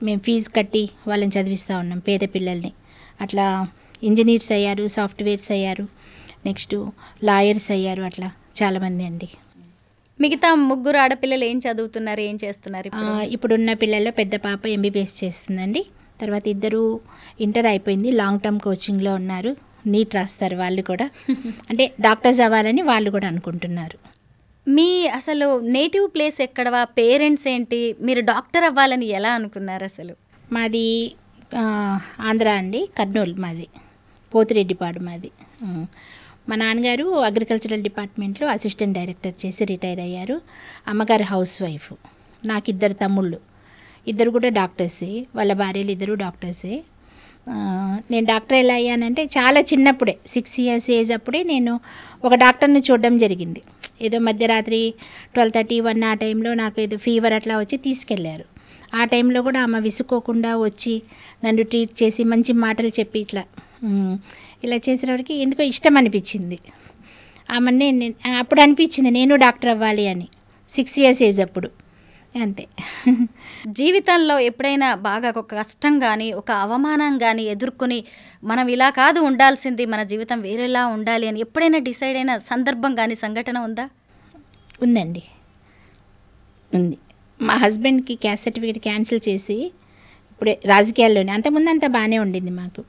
C: మేము ఫీజు కట్టి వాళ్ళని చదివిస్తూ ఉన్నాం, పేద పిల్లల్ని. అట్లా ఇంజనీర్స్ అయ్యారు, సాఫ్ట్వేర్స్ అయ్యారు, నెక్స్ట్ లాయర్స్ అయ్యారు, అట్లా చాలామంది అండి.
B: మిగతా 3 ఆడపిల్లలు ఏం చదువుతున్నారు, ఏం చేస్తున్నారు?
C: ఇప్పుడున్న పిల్లల్లో పెద్ద పాప MBBS చేస్తుందండి. తర్వాత 2 ఇంటర్ అయిపోయింది, లాంగ్ టర్మ్ కోచింగ్లో ఉన్నారు, నీట్ రాస్తారు వాళ్ళు కూడా. అంటే డాక్టర్స్ అవ్వాలని వాళ్ళు కూడా అనుకుంటున్నారు.
B: మీ అసలు నేటివ్ ప్లేస్ ఎక్కడవా? పేరెంట్స్ ఏంటి? మీరు డాక్టర్ అవ్వాలని ఎలా అనుకున్నారు అసలు?
C: మాది ఆంధ్ర అండి, కర్నూలు మాది, పోతిరెడ్డిపాడు మాది. మా నాన్నగారు అగ్రికల్చరల్ డిపార్ట్మెంట్లో అసిస్టెంట్ డైరెక్టర్ చేసి రిటైర్ అయ్యారు. అమ్మగారు హౌస్ వైఫ్. నాకు 2 తమ్ముళ్ళు, 2 కూడా డాక్టర్సే. వాళ్ళ భార్యలు 2 డాక్టర్సే. నేను డాక్టర్ ఎలా అయ్యానంటే చాలా చిన్నప్పుడే 6 years ఏజ్ అప్పుడే నేను ఒక డాక్టర్ని చూడడం జరిగింది. ఏదో మధ్యరాత్రి 12:30, 1 ఆ టైంలో నాకు ఏదో ఫీవర్ అట్లా వచ్చి తీసుకెళ్లారు. ఆ టైంలో కూడా ఆమె విసుకోకుండా వచ్చి నన్ను ట్రీట్ చేసి మంచి మాటలు చెప్పి ఇలా చేసేవాడికి ఎందుకో ఇష్టం అనిపించింది. ఆమెనే అప్పుడు అనిపించింది నేను డాక్టర్ అవ్వాలి అని. 6 years ఏజ్ అప్పుడు. అంతే.
B: జీవితంలో ఎప్పుడైనా బాగా ఒక కష్టం కానీ ఒక అవమానం కానీ ఎదుర్కొని మనం ఇలా కాదు ఉండాల్సింది, మన జీవితం వేరేలా ఉండాలి అని ఎప్పుడైనా డిసైడ్ అయిన సందర్భం కానీ సంఘటన ఉందా?
C: ఉందండి, ఉంది. మా హస్బెండ్కి క్యాస్ట్ సర్టిఫికేట్ క్యాన్సిల్ చేసి ఇప్పుడే రాజకీయాల్లోనే, అంతకుముందు అంతా బాగానే ఉండింది మాకు.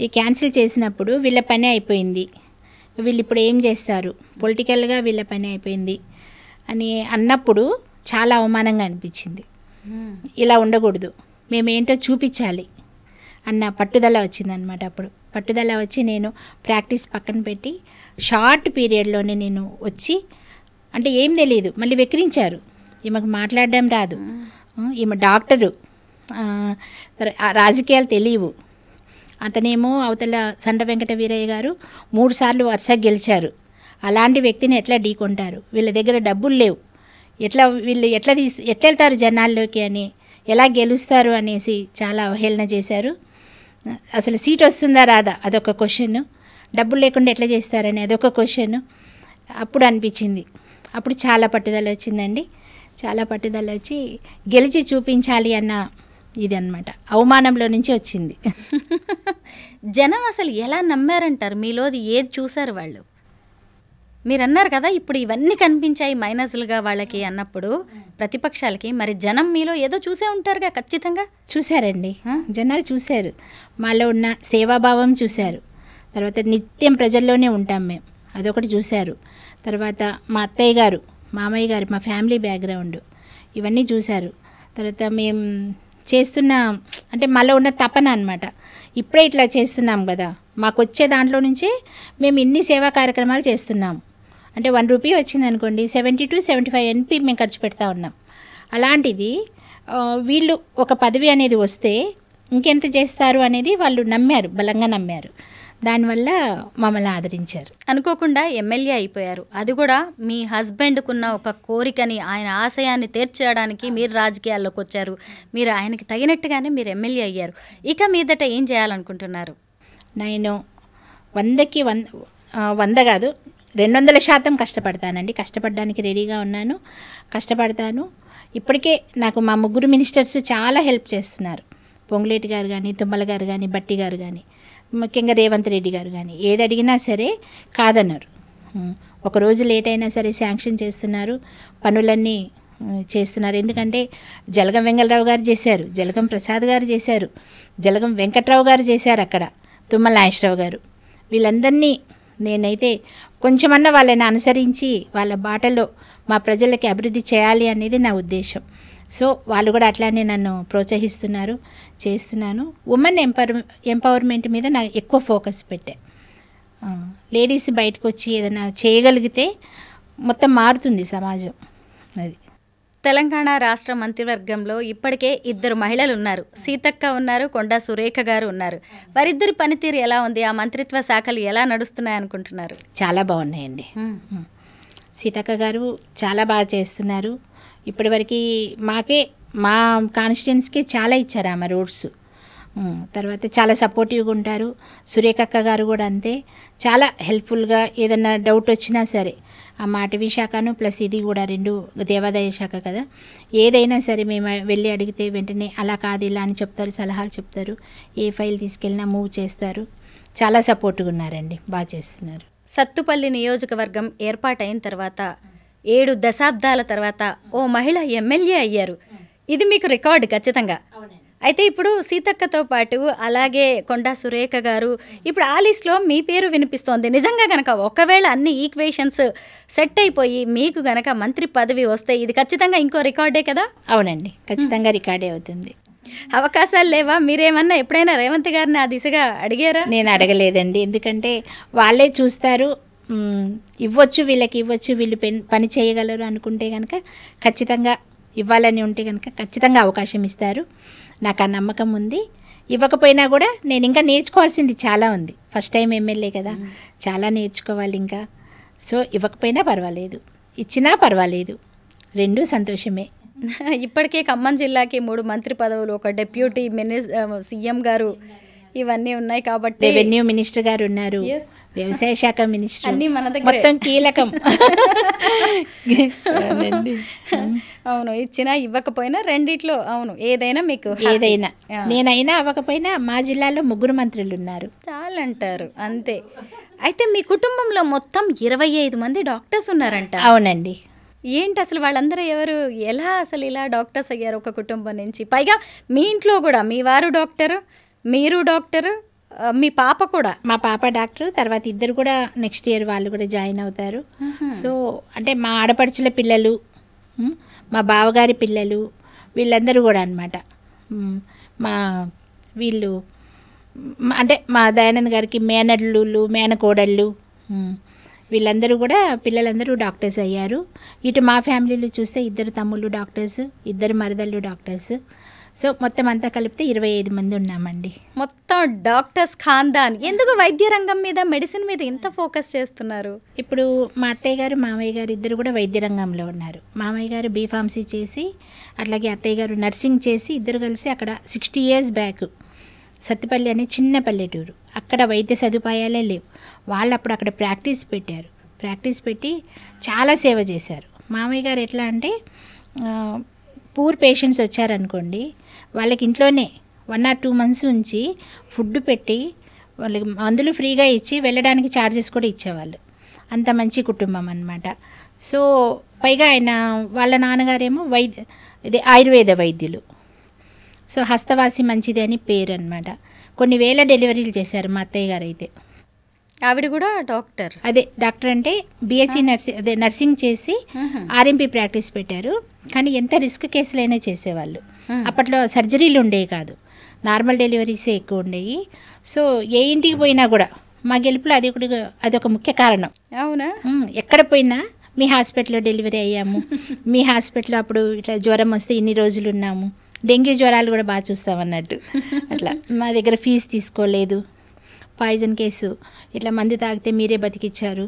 C: ఈ క్యాన్సిల్ చేసినప్పుడు వీళ్ళ పని అయిపోయింది, వీళ్ళు ఇప్పుడు ఏం చేస్తారు, పొలిటికల్గా వీళ్ళ పని అయిపోయింది అని అన్నప్పుడు చాలా అవమానంగా అనిపించింది. ఇలా ఉండకూడదు, మేమేంటో చూపించాలి అన్న పట్టుదల వచ్చిందనమాట. అప్పుడు పట్టుదల వచ్చి నేను ప్రాక్టీస్ పక్కన పెట్టి షార్ట్ పీరియడ్లోనే నేను వచ్చి, అంటే ఏం తెలియదు, మళ్ళీ వెక్కిరించారు. ఈమెకు మాట్లాడడం రాదు, ఈమె డాక్టరు, రాజకీయాలు తెలియవు. అతనేమో అవతల సండ్ర వెంకట వీరయ్య గారు 3 సార్లు వరుసగా గెలిచారు. అలాంటి వ్యక్తిని ఎట్లా ఢీకొంటారు, వీళ్ళ దగ్గర డబ్బులు లేవు, వీళ్ళు ఎట్లా వెళ్తారు జనాల్లోకి అని, ఎలా గెలుస్తారు అనేసి చాలా అవహేళన చేశారు. అసలు సీట్ వస్తుందా రాదా అదొక క్వశ్చన్, డబ్బులు లేకుండా ఎట్లా చేస్తారని అదొక క్వశ్చన్. అప్పుడు అనిపించింది, అప్పుడు చాలా పట్టుదల వచ్చిందండి. చాలా పట్టుదల వచ్చి గెలిచి చూపించాలి అన్న ఇది అన్నమాట. అవమానంలో నుంచి వచ్చింది.
B: జనం అసలు ఎలా నమ్మారంటారు? మీలోది ఏది చూశారు వాళ్ళు? మీరు అన్నారు కదా ఇప్పుడు ఇవన్నీ కనిపించాయి మైనస్లుగా వాళ్ళకి అన్నప్పుడు ప్రతిపక్షాలకి, మరి జనం మీలో ఏదో చూసే ఉంటారుగా ఖచ్చితంగా.
C: చూశారండి, జనాలు చూశారు. మాలో ఉన్న సేవాభావం చూశారు. తర్వాత నిత్యం ప్రజల్లోనే ఉంటాం మేము, అదొకటి చూశారు. తర్వాత మా అత్తయ్య గారు, మామయ్య గారు, మా ఫ్యామిలీ బ్యాక్గ్రౌండ్ ఇవన్నీ చూశారు. తర్వాత మేము చేస్తున్న, అంటే మాలో ఉన్న తపన అనమాట, ఇప్పుడే ఇట్లా చేస్తున్నాం కదా, మాకు వచ్చే దాంట్లో నుంచే మేము ఇన్ని సేవా కార్యక్రమాలు చేస్తున్నాము. అంటే 1 రూపీ వచ్చింది అనుకోండి, 70 to 75 NP మేము ఖర్చు పెడతా ఉన్నాం. అలాంటిది వీళ్ళు ఒక పదవి అనేది వస్తే ఇంకెంత చేస్తారు అనేది వాళ్ళు నమ్మారు, బలంగా నమ్మారు. దానివల్ల మమ్మల్ని ఆదరించారు.
B: అనుకోకుండా ఎమ్మెల్యే అయిపోయారు. అది కూడా మీ హస్బెండ్కున్న ఒక కోరికని, ఆయన ఆశయాన్ని తీర్చడానికి మీరు రాజకీయాల్లోకి వచ్చారు. మీరు ఆయనకి తగినట్టుగానే మీరు ఎమ్మెల్యే అయ్యారు. ఇక మీదట ఏం చేయాలనుకుంటున్నారు?
C: నేను 100కి 100 కాదు 200% కష్టపడతానండి. కష్టపడడానికి రెడీగా ఉన్నాను, కష్టపడతాను. ఇప్పటికే నాకు మా 3 మినిస్టర్స్ చాలా హెల్ప్ చేస్తున్నారు. పొంగులేటి గారు కానీ, తుమ్మల గారు కానీ, బట్టి గారు కానీ, ముఖ్యంగా రేవంత్ రెడ్డి గారు కానీ, ఏది అడిగినా సరే కాదన్నారు. ఒకరోజు లేట్ అయినా సరే శాంక్షన్ చేస్తున్నారు, పనులన్నీ చేస్తున్నారు. ఎందుకంటే జలగం వెంగళరావు గారు చేశారు, జలగం ప్రసాద్ గారు చేశారు, జలగం వెంకట్రావు గారు చేశారు, అక్కడ తుమ్మల నాగేశ్వరరావు గారు. వీళ్ళందరినీ నేనైతే కొంచెమన్నా వాళ్ళని అనుసరించి వాళ్ళ బాటలో మా ప్రజలకి అభివృద్ధి చేయాలి అనేది నా ఉద్దేశం. సో వాళ్ళు కూడా అట్లానే నన్ను ప్రోత్సహిస్తున్నారు, చేస్తున్నాను. ఉమెన్ ఎంపవర్మెంట్ మీద నాకు ఎక్కువ ఫోకస్ పెట్టా. లేడీస్ బయటకు వచ్చి ఏదైనా చేయగలిగితే మొత్తం మారుతుంది సమాజం. అది
B: తెలంగాణ రాష్ట్ర మంత్రివర్గంలో ఇప్పటికే 2 మహిళలు ఉన్నారు. సీతక్క ఉన్నారు, కొండా సురేఖ గారు ఉన్నారు. వారిద్దరి పనితీరు ఎలా ఉంది? ఆ మంత్రిత్వ శాఖలు ఎలా నడుస్తున్నాయి అనుకుంటున్నారు?
C: చాలా బాగున్నాయండి. సీతక్క గారు చాలా బాగా చేస్తున్నారు. ఇప్పటివరకు మా కాన్స్టిట్యున్సీకి చాలా ఇచ్చారు ఆమె రోడ్స్. తర్వాత చాలా సపోర్టివ్గా ఉంటారు. సురేఖక్క గారు కూడా అంతే, చాలా హెల్ప్ఫుల్గా. ఏదన్నా డౌట్ వచ్చినా సరే, ఆ అటవీ శాఖను ప్లస్ ఇది కూడా 2 దేవాదాయ శాఖ కదా, ఏదైనా సరే మేము వెళ్ళి అడిగితే వెంటనే అలా కాదు ఇలా అని చెప్తారు, సలహాలు చెప్తారు. ఏ ఫైల్ తీసుకెళ్ళినా మూవ్ చేస్తారు. చాలా సపోర్ట్గా ఉన్నారండి, బాగా చేస్తున్నారు.
B: సత్తుపల్లి నియోజకవర్గం ఏర్పాటైన తర్వాత 7 దశాబ్దాల తర్వాత ఓ మహిళ ఎమ్మెల్యే అయ్యారు. ఇది మీకు రికార్డు ఖచ్చితంగా. అయితే ఇప్పుడు సీతక్కతో పాటు అలాగే కొండా సురేఖ గారు, ఇప్పుడు ఆ లిస్ట్లో మీ పేరు వినిపిస్తోంది. నిజంగా కనుక ఒకవేళ అన్ని ఈక్వేషన్స్ సెట్ అయిపోయి మీకు గనక మంత్రి పదవి వస్తే ఇది ఖచ్చితంగా ఇంకో రికార్డే కదా?
C: అవునండి, ఖచ్చితంగా రికార్డే అవుతుంది.
B: అవకాశాలు లేవా? మీరేమన్నా ఎప్పుడైనా రేవంత్ గారిని ఆ దిశగా అడిగారా?
C: నేను అడగలేదండి, ఎందుకంటే వాళ్ళే చూస్తారు. ఇవ్వచ్చు వీళ్ళు పని చేయగలరు అనుకుంటే కనుక ఖచ్చితంగా ఇవ్వాలని ఉంటే కనుక ఖచ్చితంగా అవకాశం ఇస్తారు. నాకు ఆ నమ్మకం ఉంది. ఇవ్వకపోయినా కూడా నేను ఇంకా నేర్చుకోవాల్సింది చాలా ఉంది. ఫస్ట్ టైం ఎమ్మెల్యే కదా, చాలా నేర్చుకోవాలి ఇంకా. సో ఇవ్వకపోయినా పర్వాలేదు, ఇచ్చినా పర్వాలేదు, రెండూ సంతోషమే.
B: ఇప్పటికే ఖమ్మం జిల్లాకి 3 మంత్రి పదవులు, ఒక డిప్యూటీ సీఎం గారు ఇవన్నీ ఉన్నాయి కాబట్టి,
C: రెవెన్యూ మినిస్టర్ గారు ఉన్నారు, వ్యవసాయ శాఖ మినిస్టర్,
B: అన్నీ మన దగ్గరే.
C: మొత్తం కీలకం.
B: అవును, ఇచ్చినా ఇవ్వకపోయినా రెండిట్లో అవును ఏదైనా మీకు
C: ఏదైనా, నేనైనా అవ్వకపోయినా మా జిల్లాలో 3 మంత్రులు ఉన్నారు,
B: చాలంటారు అంతే. అయితే మీ కుటుంబంలో మొత్తం 25 మంది డాక్టర్స్ ఉన్నారంట.
C: అవునండి.
B: ఏంటి అసలు వాళ్ళందరూ ఎవరు, ఎలా అసలు ఇలా డాక్టర్స్ అయ్యారు ఒక కుటుంబం నుంచి? పైగా మీ ఇంట్లో కూడా మీ వారు డాక్టరు, మీరు డాక్టరు, మీ పాప కూడా.
C: మా పాప డాక్టర్, తర్వాత ఇద్దరు కూడా నెక్స్ట్ ఇయర్ వాళ్ళు కూడా జాయిన్ అవుతారు. సో అంటే మా ఆడపడుచుల పిల్లలు, మా బావగారి పిల్లలు, వీళ్ళందరూ కూడా అనమాట. మా వీళ్ళు అంటే మా దయానంద్ గారికి మేనల్లుళ్ళు, మేనకోడళ్ళు, వీళ్ళందరూ కూడా పిల్లలందరూ డాక్టర్స్ అయ్యారు. ఇటు మా ఫ్యామిలీలో చూస్తే 2 తమ్ముళ్ళు డాక్టర్స్, 2 మరదళ్ళు డాక్టర్స్. సో మొత్తం అంతా కలిపితే 25 మంది ఉన్నామండి.
B: మొత్తం డాక్టర్స్ ఖాందాన్. ఎందుకు వైద్య రంగం మీద, మెడిసిన్ మీద ఇంత ఫోకస్ చేస్తున్నారు?
C: ఇప్పుడు మా అత్తయ్య గారు, మామయ్య గారు ఇద్దరు కూడా వైద్య రంగంలో ఉన్నారు. మామయ్య గారు బీఫార్మసీ చేసి, అట్లాగే అత్తయ్య గారు నర్సింగ్ చేసి, ఇద్దరు కలిసి అక్కడ 60 years బ్యాక్ సత్తుపల్లి అనే చిన్న పల్లెటూరు, అక్కడ వైద్య సదుపాయాలే లేవు. వాళ్ళు అప్పుడు అక్కడ ప్రాక్టీస్ పెట్టారు. ప్రాక్టీస్ పెట్టి చాలా సేవ చేశారు. మామయ్య గారు ఎట్లా అంటే పూర్ పేషెంట్స్ వచ్చారనుకోండి, వాళ్ళకి ఇంట్లోనే 1 or 2 months ఉంచి ఫుడ్ పెట్టి వాళ్ళకి మందులు ఫ్రీగా ఇచ్చి వెళ్ళడానికి ఛార్జెస్ కూడా ఇచ్చేవాళ్ళు. అంత మంచి కుటుంబం అన్నమాట. సో పైగా ఆయన వాళ్ళ నాన్నగారేమో ఆయుర్వేద వైద్యులు. సో హస్తవాసి మంచిది అని పేరు అనమాట. కొన్ని వేల డెలివరీలు చేశారు మా అత్తయ్య గారు అయితే.
B: ఆవిడ కూడా డాక్టర్.
C: అదే డాక్టర్ అంటే బీఎస్సీ నర్సింగ్ చేసి ఆర్ఎంపీ ప్రాక్టీస్ పెట్టారు. కానీ ఎంత రిస్క్ కేసులైనా చేసేవాళ్ళు. అప్పట్లో సర్జరీలు ఉండేవి కాదు, నార్మల్ డెలివరీసే ఎక్కువ ఉండేవి. సో ఏ ఇంటికి పోయినా కూడా మా గెలుపులో అదొక ముఖ్య కారణం.
B: అవునా?
C: ఎక్కడ పోయినా మీ హాస్పిటల్లో డెలివరీ అయ్యాము, మీ హాస్పిటల్లో అప్పుడు ఇట్లా జ్వరం వస్తే ఇన్ని రోజులు ఉన్నాము, డెంగ్యూ జ్వరాలు కూడా బాగా చూస్తామన్నట్టు. అట్లా మా దగ్గర ఫీజు తీసుకోలేదు. పాయిజన్ కేసు ఇట్లా మందు తాగితే మీరే బతికిచ్చారు.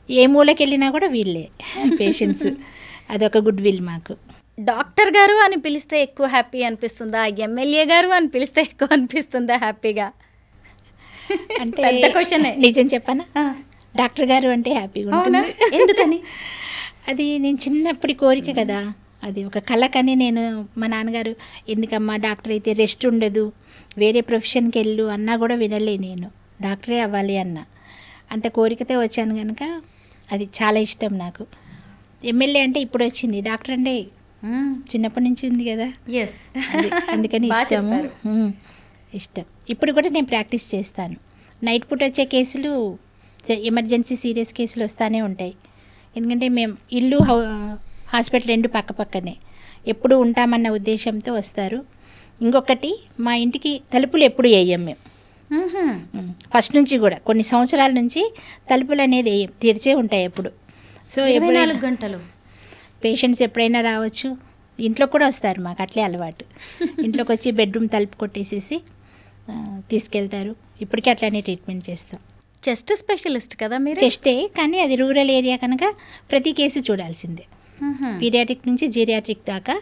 C: ఏ మూలకి వెళ్ళినా కూడా వీళ్ళే పేషెంట్స్. అదొక గుడ్ విల్ మాకు.
B: డాక్టర్ గారు అని పిలిస్తే ఎక్కువ హ్యాపీ అనిపిస్తుందా, ఎమ్మెల్యే గారు అని పిలిస్తే ఎక్కువ అనిపిస్తుందా హ్యాపీగా?
C: అంటే
B: పెద్ద క్వశ్చనే.
C: నిజం చెప్పనా, డాక్టర్ గారు అంటే హ్యాపీగా ఉంటుంది.
B: ఎందుకని?
C: అది నేను చిన్నప్పటి కోరిక కదా, అది ఒక కళకని. నేను మా నాన్నగారు ఎందుకమ్మా డాక్టర్ అయితే రెస్ట్ ఉండదు, వేరే ప్రొఫెషన్కి వెళ్ళు అన్నా కూడా వినలే. నేను డాక్టరే అవ్వాలి అన్న అంత కోరికతో వచ్చాను కనుక అది చాలా ఇష్టం నాకు. ఎమ్మెల్యే అంటే ఇప్పుడు వచ్చింది, డాక్టర్ అంటే చిన్నప్పటి నుంచి ఉంది కదా, అందుకని ఇష్టం. ఇప్పుడు కూడా నేను ప్రాక్టీస్ చేస్తాను. నైట్ పూట వచ్చే కేసులు, ఎమర్జెన్సీ సీరియస్ కేసులు వస్తూనే ఉంటాయి. ఎందుకంటే మేము ఇల్లు హాస్పిటల్ 2 పక్కనే ఎప్పుడు ఉంటామన్న ఉద్దేశంతో వస్తారు. ఇంకొకటి, మా ఇంటికి తలుపులు ఎప్పుడు వేయం మేము. ఫస్ట్ నుంచి కూడా కొన్ని సంవత్సరాల నుంచి తలుపులు అనేది తెరిచే ఉంటాయి ఎప్పుడు. సో
B: 24 గంటలు
C: పేషెంట్స్ ఎప్పుడైనా రావచ్చు. ఇంట్లో కూడా వస్తారు, మాకు అట్లే అలవాటు. ఇంట్లోకి వచ్చి బెడ్రూమ్ తలుపు కొట్టేసేసి తీసుకెళ్తారు. ఇప్పటికీ అట్లానే ట్రీట్మెంట్ చేస్తాం.
B: చెస్ట్ స్పెషలిస్ట్ కదా మీరు?
C: చెస్టే, కానీ అది రూరల్ ఏరియా కనుక ప్రతి కేసు చూడాల్సిందే. పీడియాట్రిక్ నుంచి జీరియాట్రిక్ దాకా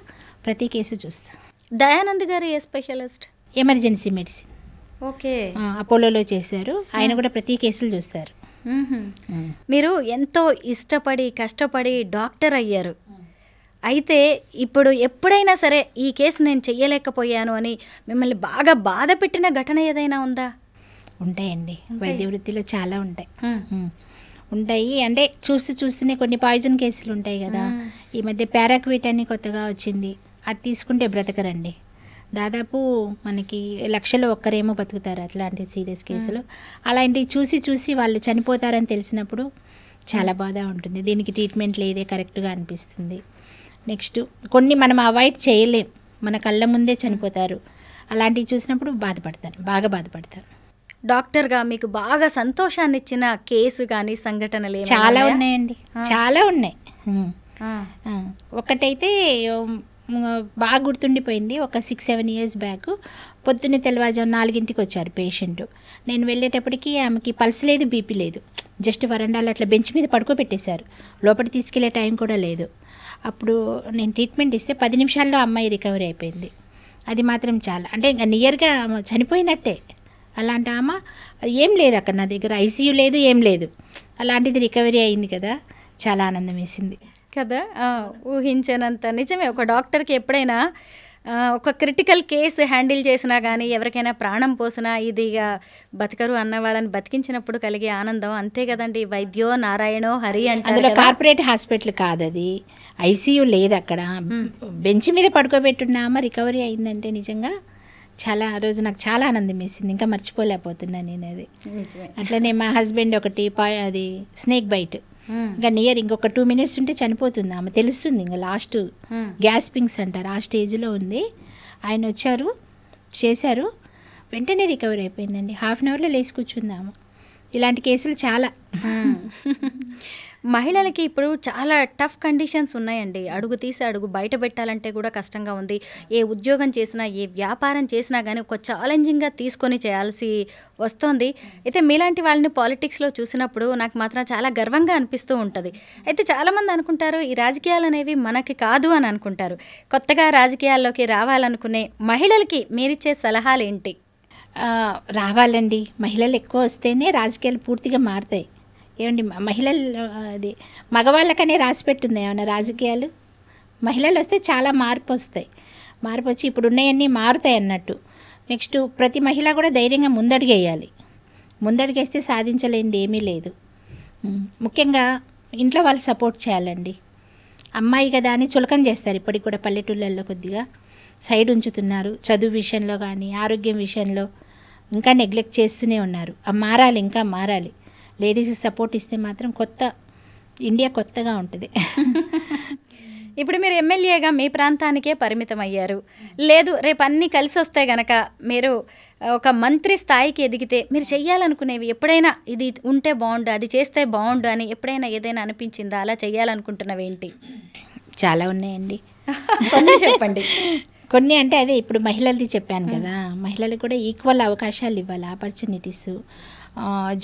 C: ప్రతి కేసు చూస్తాం.
B: దయానంద్ గారు ఏ స్పెషలిస్ట్?
C: Emergency medicine.
B: ఓకే,
C: అపోలోలో చేశారు. ఆయన కూడా ప్రతి కేసులు చూస్తారు.
B: మీరు ఎంతో ఇష్టపడి కష్టపడి డాక్టర్ అయ్యారు. అయితే ఇప్పుడు ఎప్పుడైనా సరే ఈ కేసు నేను చెయ్యలేకపోయాను అని మిమ్మల్ని బాగా బాధ పెట్టిన ఘటన ఏదైనా ఉందా?
C: ఉంటాయండి, వైద్య వృత్తిలో చాలా ఉంటాయి. అంటే చూస్తూనే కొన్ని పాయిజన్ కేసులు ఉంటాయి కదా. ఈ మధ్య పారాక్విట్ అని కొత్తగా వచ్చింది, అది తీసుకుంటే బ్రతకరండి. దాదాపు మనకి 1,00,000 ఒక్కరేమో బతుకుతారు అట్లాంటి సీరియస్ కేసులు. అలాంటివి చూసి వాళ్ళు చనిపోతారని తెలిసినప్పుడు చాలా బాధ ఉంటుంది. దీనికి ట్రీట్మెంట్ లేదే కరెక్ట్గా అనిపిస్తుంది. నెక్స్ట్ కొన్ని మనం అవాయిడ్ చేయలేం, మన కళ్ళ ముందే చనిపోతారు. అలాంటివి చూసినప్పుడు బాగా బాధపడతాను.
B: డాక్టర్గా మీకు బాగా సంతోషాన్ని ఇచ్చిన కేసు కానీ సంఘటనలు ఏమైనా
C: చాలా
B: ఉన్నాయా?
C: ఉన్నాయండి, చాలా ఉన్నాయి.
B: ఆ,
C: ఒకటైతే బాగా గుర్తుండిపోయింది. ఒక 6-7 ఇయర్స్ బ్యాక్ పొద్దున్నే తెల్లవారుజాము 4ంటికి వచ్చారు పేషెంట్. నేను వెళ్ళేటప్పటికి ఆమెకి పల్స్ లేదు, బీపీ లేదు. జస్ట్ వరండాలో అట్లా బెంచ్ మీద పడుకోబెట్టేశారు, లోపలికి తీసుకెళ్లే టైం కూడా లేదు. అప్పుడు నేను ట్రీట్మెంట్ ఇస్తే 10 నిమిషాల్లో అమ్మాయి రికవరీ అయిపోయింది. అది మాత్రం చాలా, అంటే ఇంకా నియర్గా చనిపోయినట్టే. అలాంటి ఆమె ఏం లేదు అక్కడ నా దగ్గర, ఐసీయూ లేదు, ఏం లేదు. అలాంటిది రికవరీ అయింది కదా, చాలా ఆనందం వేసింది
B: కదా. ఊహించనంత నిజమే. ఒక డాక్టర్కి ఎప్పుడైనా ఒక క్రిటికల్ కేసు హ్యాండిల్ చేసినా కానీ, ఎవరికైనా ప్రాణం పోసినా, ఇది ఇక బతకరు అన్న వాళ్ళని బతికించినప్పుడు కలిగే ఆనందం అంతే కదండి. వైద్యో నారాయణో హరి అంటే
C: అందులో కార్పొరేట్ హాస్పిటల్ కాదు అది, ఐసీయూ లేదు అక్కడ. బెంచ్ మీద పడుకోబెట్టున్నామా రికవరీ అయిందంటే నిజంగా చాలా, ఆ రోజు నాకు చాలా ఆనందం వేసింది, ఇంకా మర్చిపోలేకపోతున్నాను నేను అది. అట్లనే మా హస్బెండ్ ఒకటి అది స్నేక్ బైట్, ఇంకా నియర్ ఇంకొక 2 minutes ఉంటే చనిపోతుంది ఆమె, తెలుస్తుంది ఇంకా లాస్ట్ గ్యాస్పింగ్స్ అంటారు ఆ స్టేజ్లో ఉంది. ఆయన వచ్చారు, చేశారు, వెంటనే రికవరీ అయిపోయిందండి. ½ an hourలో లేచి కూర్చుందాము. ఇలాంటి కేసులు చాలా.
B: మహిళలకి ఇప్పుడు చాలా టఫ్ కండిషన్స్ ఉన్నాయండి. అడుగు తీసి అడుగు బయట పెట్టాలంటే కూడా కష్టంగా ఉంది. ఏ ఉద్యోగం చేసినా, ఏ వ్యాపారం చేసినా కానీ ఒక ఛాలెంజింగ్గా తీసుకొని చేయాల్సి వస్తుంది. అయితే మీలాంటి వాళ్ళని పాలిటిక్స్లో చూసినప్పుడు నాకు మాత్రం చాలా గర్వంగా అనిపిస్తూ ఉంటుంది. అయితే చాలామంది అనుకుంటారు ఈ రాజకీయాలు అనేవి మనకి కాదు అని అనుకుంటారు. కొత్తగా రాజకీయాల్లోకి రావాలనుకునే మహిళలకి మీరిచ్చే సలహాలు ఏంటి?
C: రావాలండి, మహిళలు ఎక్కువ వస్తేనే రాజకీయాలు పూర్తిగా మారుతాయి. ఏమండి, మహిళలు అది మగవాళ్ళకనే రాసిపెట్టుంది ఏమన్నా రాజకీయాలు? మహిళలు వస్తే చాలా మార్పు వస్తాయి. మార్పు వచ్చి ఇప్పుడు ఉన్నాయన్నీ మారుతాయి అన్నట్టు. నెక్స్ట్ ప్రతి మహిళ కూడా ధైర్యంగా ముందడుగేయాలి. ముందడుగేస్తే సాధించలేనిది ఏమీ లేదు. ముఖ్యంగా ఇంట్లో వాళ్ళు సపోర్ట్ చేయాలండి. అమ్మాయి కదా అని చులకన చేస్తారు ఇప్పటికి కూడా, పల్లెటూళ్ళల్లో కొద్దిగా సైడ్ ఉంచుతున్నారు. చదువు విషయంలో కానీ, ఆరోగ్యం విషయంలో ఇంకా నెగ్లెక్ట్ చేస్తూనే ఉన్నారు. మారాలి, ఇంకా మారాలి. లేడీస్ సపోర్ట్ ఇస్తే మాత్రం ఇండియా కొత్తగా ఉంటుంది.
B: ఇప్పుడు మీరు ఎమ్మెల్యేగా మీ ప్రాంతానికే పరిమితం అయ్యారు. లేదు రేపు అన్నీ కలిసి వస్తే గనక మీరు ఒక మంత్రి స్థాయికి ఎదిగితే మీరు చెయ్యాలనుకునేవి ఎప్పుడైనా ఇది ఉంటే బాగుండు, అది చేస్తే బాగుండు అని ఎప్పుడైనా ఏదైనా అనిపించిందా? అలా చెయ్యాలనుకుంటున్నవి ఏంటి?
C: చాలా ఉన్నాయండి,
B: కొన్ని చెప్పండి.
C: కొన్ని అంటే అదే ఇప్పుడు మహిళలది చెప్పాను కదా, మహిళలకు కూడా ఈక్వల్ అవకాశాలు ఇవ్వాలి, ఆపర్చునిటీస్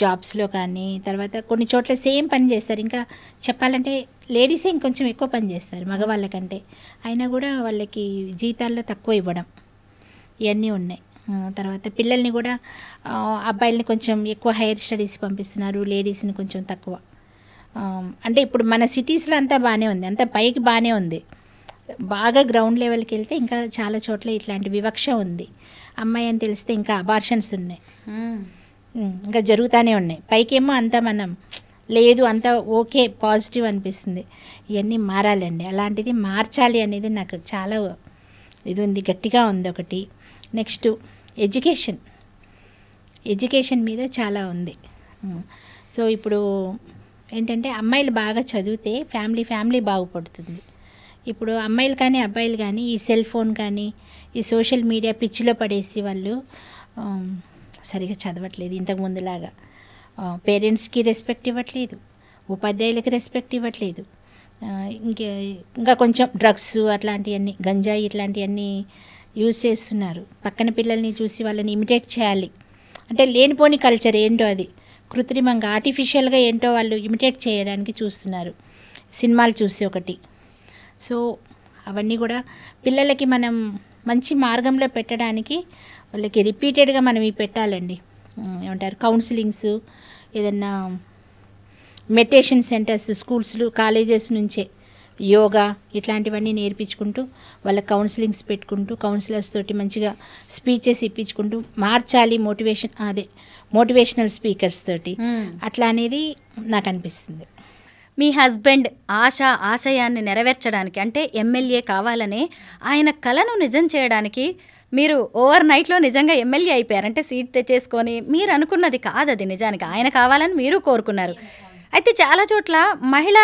C: జాబ్స్లో కానీ. తర్వాత కొన్ని చోట్ల సేమ్ పని చేస్తారు, ఇంకా చెప్పాలంటే లేడీసే ఇంకొంచెం ఎక్కువ పని చేస్తారు మగవాళ్ళకంటే, అయినా కూడా వాళ్ళకి జీతాల్లో తక్కువ ఇవ్వడం, ఇవన్నీ ఉన్నాయి. తర్వాత పిల్లల్ని కూడా అబ్బాయిల్ని కొంచెం ఎక్కువ హైయర్ స్టడీస్ పంపిస్తున్నారు, లేడీస్ని కొంచెం తక్కువ. అంటే ఇప్పుడు మన సిటీస్లో అంతా బాగానే ఉంది, అంతా పైకి బాగానే ఉంది. బాగా గ్రౌండ్ లెవెల్కి వెళ్తే ఇంకా చాలా చోట్ల ఇట్లాంటి వివక్ష ఉంది. అమ్మాయి అని తెలిస్తే ఇంకా అబార్షన్స్ ఉన్నాయి, ఇంకా జరుగుతూనే ఉన్నాయి. పైకేమో అంతా మనం లేదు, అంతా ఓకే పాజిటివ్ అనిపిస్తుంది. ఇవన్నీ మారాలండి, అలాంటిది మార్చాలి అనేది నాకు చాలా ఇది ఉంది, గట్టిగా ఉంది ఒకటి. నెక్స్ట్ ఎడ్యుకేషన్ మీద చాలా ఉంది. సో ఇప్పుడు ఏంటంటే అమ్మాయిలు బాగా చదివితే ఫ్యామిలీ బాగుపడుతుంది. ఇప్పుడు అమ్మాయిలు కానీ అబ్బాయిలు కానీ ఈ సెల్ ఫోన్ కానీ ఈ సోషల్ మీడియా పిచ్చిలో పడేసి వాళ్ళు సరిగా చదవట్లేదు. ఇంతకుముందులాగా పేరెంట్స్కి రెస్పెక్ట్ ఇవ్వట్లేదు, ఉపాధ్యాయులకి రెస్పెక్ట్ ఇవ్వట్లేదు. ఇంకా కొంచెం డ్రగ్స్ అట్లాంటివన్నీ, గంజాయి ఇట్లాంటివన్నీ యూజ్ చేస్తున్నారు. పక్కన పిల్లల్ని చూసి వాళ్ళని ఇమిటేట్ చేయాలి అంటే లేనిపోని కల్చర్ ఏంటో అది కృత్రిమంగా ఆర్టిఫిషియల్గా ఏంటో వాళ్ళు ఇమిటేట్ చేయడానికి చూస్తున్నారు సినిమాలు చూసి ఒకటి. సో అవన్నీ కూడా పిల్లలకి మనం మంచి మార్గంలో పెట్టడానికి వాళ్ళకి రిపీటెడ్గా మనం ఇవి పెట్టాలండి. ఏమంటారు కౌన్సిలింగ్స్, ఏదన్నా మెడిటేషన్ సెంటర్స్ స్కూల్స్లు కాలేజెస్ నుంచే యోగా ఇట్లాంటివన్నీ నేర్పించుకుంటూ వాళ్ళ కౌన్సిలింగ్స్ పెట్టుకుంటూ కౌన్సిలర్స్ తోటి మంచిగా స్పీచెస్ ఇప్పించుకుంటూ మార్చాలి. మోటివేషనల్ స్పీకర్స్ తోటి అట్లా అనేది నాకు అనిపిస్తుంది.
B: మీ హస్బెండ్ ఆశయాన్ని నెరవేర్చడానికి అంటే ఎమ్మెల్యే కావాలనే ఆయన కలను నిజం చేయడానికి మీరు ఓవర్ నైట్లో నిజంగా ఎమ్మెల్యే అయిపోయారంటే సీట్ తెచ్చేసుకొని మీరు అనుకున్నది కాదు అది, నిజానికి ఆయన కావాలని మీరు కోరుకున్నారు. అయితే చాలా చోట్ల మహిళ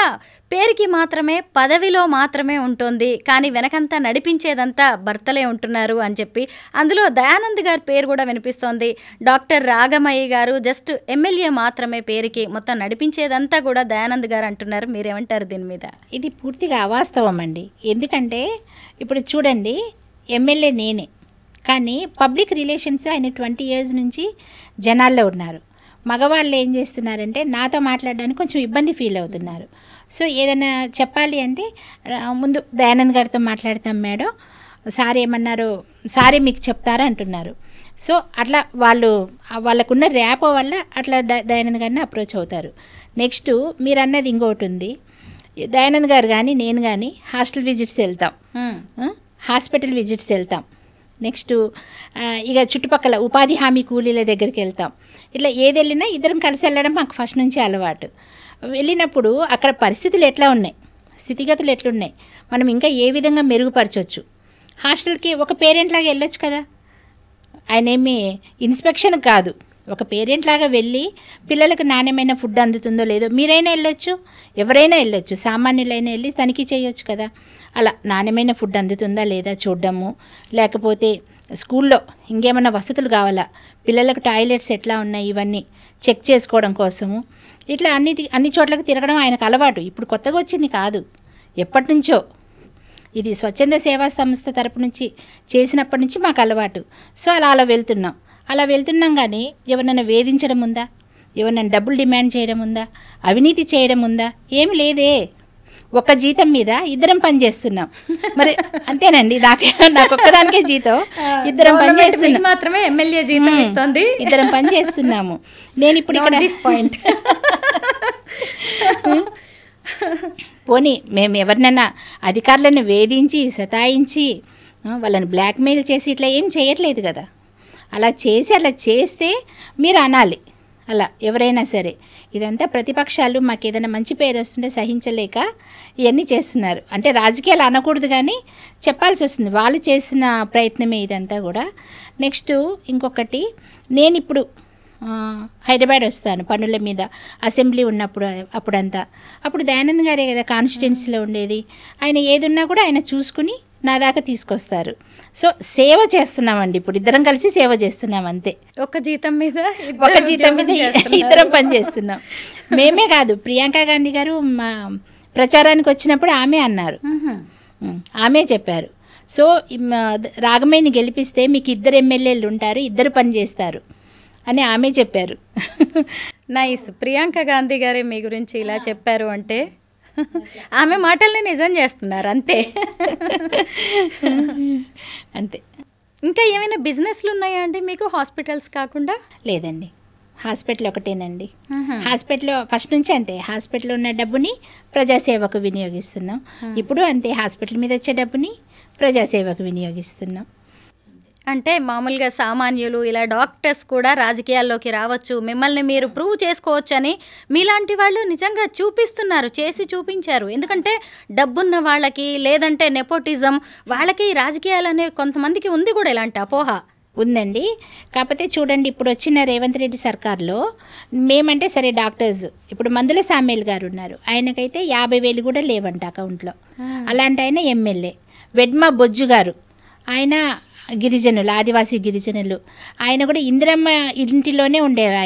B: పేరుకి మాత్రమే, పదవిలో మాత్రమే ఉంటుంది, కానీ వెనకంతా నడిపించేదంతా భర్తలే ఉంటున్నారు అని చెప్పి అందులో దయానంద్ గారి పేరు కూడా వినిపిస్తోంది. డాక్టర్ రాగమయ్య గారు జస్ట్ ఎమ్మెల్యే మాత్రమే పేరుకి, మొత్తం నడిపించేదంతా కూడా దయానంద్ గారు అంటున్నారు. మీరేమంటారు దీని మీద?
C: ఇది పూర్తిగా అవాస్తవం అండి. ఎందుకంటే ఇప్పుడు చూడండి, ఎమ్మెల్యే నేనే, కానీ పబ్లిక్ రిలేషన్స్ ఆయన 20 years నుంచి జనాల్లో ఉన్నారు. మగవాళ్ళు ఏం చేస్తున్నారంటే నాతో మాట్లాడడానికి కొంచెం ఇబ్బంది ఫీల్ అవుతున్నారు. సో ఏదైనా చెప్పాలి అంటే ముందు దయానంద్ గారితో మాట్లాడతాం మేడం, సార్ ఏమన్నారో సారే మీకు చెప్తారా అంటున్నారు. సో అట్లా వాళ్ళకున్న ర్యాపో వల్ల అట్లా దయానంద్ గారిని అప్రోచ్ అవుతారు. నెక్స్ట్ మీరు అన్నది ఇంకోటి ఉంది, దయానంద్ గారు కానీ నేను కానీ హాస్టల్ విజిట్స్ వెళ్తాం, హాస్పిటల్ విజిట్స్ వెళ్తాం. నెక్స్ట్ ఇక చుట్టుపక్కల ఉపాధి హామీ కూలీల దగ్గరికి వెళ్తాం. ఇట్లా ఏది వెళ్ళినా ఇద్దరం కలిసి వెళ్ళడం మాకు ఫస్ట్ నుంచి అలవాటు. వెళ్ళినప్పుడు అక్కడ పరిస్థితులు ఎట్లా ఉన్నాయి, స్థితిగతులు ఎట్లున్నాయి, మనం ఇంకా ఏ విధంగా మెరుగుపరచవచ్చు. హాస్టల్కి ఒక పేరెంట్ లాగా వెళ్ళొచ్చు కదా, ఆయన ఏమి ఇన్స్పెక్షన్ కాదు, ఒక పేరెంట్ లాగా వెళ్ళి పిల్లలకు నాణ్యమైన ఫుడ్ అందుతుందో లేదో మీరైనా వెళ్ళొచ్చు, ఎవరైనా వెళ్ళొచ్చు, సామాన్యులైనా వెళ్ళి తనిఖీ చేయొచ్చు కదా. అలా నాణ్యమైన ఫుడ్ అందుతుందా లేదా చూడడము, లేకపోతే స్కూల్లో ఇంకేమైనా వసతులు కావాలా, పిల్లలకు టాయిలెట్స్ ఎట్లా ఉన్నాయి, ఇవన్నీ చెక్ చేసుకోవడం కోసము ఇట్లా అన్ని చోట్లకి తిరగడం ఆయనకు అలవాటు. ఇప్పుడు కొత్తగా వచ్చింది కాదు, ఎప్పటి నుంచో ఇది స్వచ్ఛంద సేవా సంస్థ తరపు నుంచి చేసినప్పటి నుంచి మాకు అలవాటు. సో అలా వెళ్తున్నాం కానీ ఎవరినైనా వేధించడం ఉందా, ఎవరినైనా డబ్బులు డిమాండ్ చేయడం ఉందా, అవినీతి చేయడం ఉందా, ఏమి లేదే. ఒక జీతం మీద ఇద్దరం పని చేస్తున్నాం. మరి అంతేనండి, నాకు ఒక్కదానికే జీతం, ఇద్దరం పని చేస్తున్నాం,
B: మాత్రమే ఎమ్మెల్యే జీతం ఇస్తుంది,
C: ఇద్దరం పని చేస్తున్నాము. నేను ఇప్పుడు ఇక్కడ
B: పాయింట్
C: పోనీ మేము ఎవరినైనా అధికారులను వేధించి సతాయించి వాళ్ళని బ్లాక్మెయిల్ చేసి ఇట్లా ఏం చేయట్లేదు కదా. అలా చేస్తే మీరు అనాలి, అలా ఎవరైనా సరే. ఇదంతా ప్రతిపక్షాలు మాకు ఏదైనా మంచి పేరు వస్తుంటే సహించలేక ఇవన్నీ చేస్తున్నారు. అంటే రాజకీయాలు అనకూడదు కానీ చెప్పాల్సి వస్తుంది, వాళ్ళు చేసిన ప్రయత్నమే ఇదంతా కూడా. నెక్స్ట్ ఇంకొకటి, నేను ఇప్పుడు హైదరాబాద్ వస్తాను పనుల మీద, అసెంబ్లీ ఉన్నప్పుడు అప్పుడు దయానంద్ గారే కదా కాన్స్టిట్యున్సీలో ఉండేది. ఆయన ఏదున్నా కూడా ఆయన చూసుకుని నా దాకా తీసుకొస్తారు. సో సేవ చేస్తున్నామండి, ఇప్పుడు ఇద్దరం కలిసి సేవ చేస్తున్నాం అంతే.
B: ఒక జీతం మీద
C: ఇద్దరం పని చేస్తున్నాం. మేమే కాదు, ప్రియాంక గాంధీ గారు మా ప్రచారానికి వచ్చినప్పుడు ఆమె అన్నారు, ఆమె చెప్పారు. సో రాగమయ్యని గెలిపిస్తే మీకు 2 ఎమ్మెల్యేలు ఉంటారు, 2 పని చేస్తారు అని ఆమె చెప్పారు.
B: నైస్. ప్రియాంక గాంధీ గారే మీ గురించి ఇలా చెప్పారు అంటే ఆమె మాటల్ని నిజం చేస్తున్నారు అంతే.
C: అంతే.
B: ఇంకా ఏమైనా బిజినెస్లు ఉన్నాయా అండి మీకు హాస్పిటల్స్ కాకుండా?
C: లేదండి, హాస్పిటల్ ఒకటేనండి. హాస్పిటల్లో ఫస్ట్ నుంచి అంతే, హాస్పిటల్లో ఉన్న డబ్బుని ప్రజాసేవకు వినియోగిస్తున్నాం. ఇప్పుడు అంతే, హాస్పిటల్ మీద వచ్చే డబ్బుని ప్రజాసేవకు వినియోగిస్తున్నాం.
B: అంటే మామూలుగా సామాన్యులు ఇలా డాక్టర్స్ కూడా రాజకీయాల్లోకి రావచ్చు, మిమ్మల్ని మీరు ప్రూవ్ చేసుకోవచ్చు అని మీలాంటి వాళ్ళు నిజంగా చూపిస్తున్నారు, చేసి చూపించారు. ఎందుకంటే డబ్బున్న వాళ్ళకి, లేదంటే నెపోటిజం వాళ్ళకి రాజకీయాలు అనే కొంతమందికి ఉంది కూడా ఇలాంటి అపోహ
C: ఉందండి. కాకపోతే చూడండి, ఇప్పుడు వచ్చిన రేవంత్ రెడ్డి సర్కార్లో మేమంటే సరే డాక్టర్స్, ఇప్పుడు మందుల సామేల్ గారు ఉన్నారు, ఆయనకైతే 50,000 కూడా లేవంట అకౌంట్లో. అలాంటి ఆయన ఎమ్మెల్యే. వెడ్మా బొజ్జు గారు, ఆయన గిరిజనులు, ఆదివాసీ గిరిజనులు, ఆయన కూడా ఇందిరమ్మ ఇంటిలోనే ఉండేవి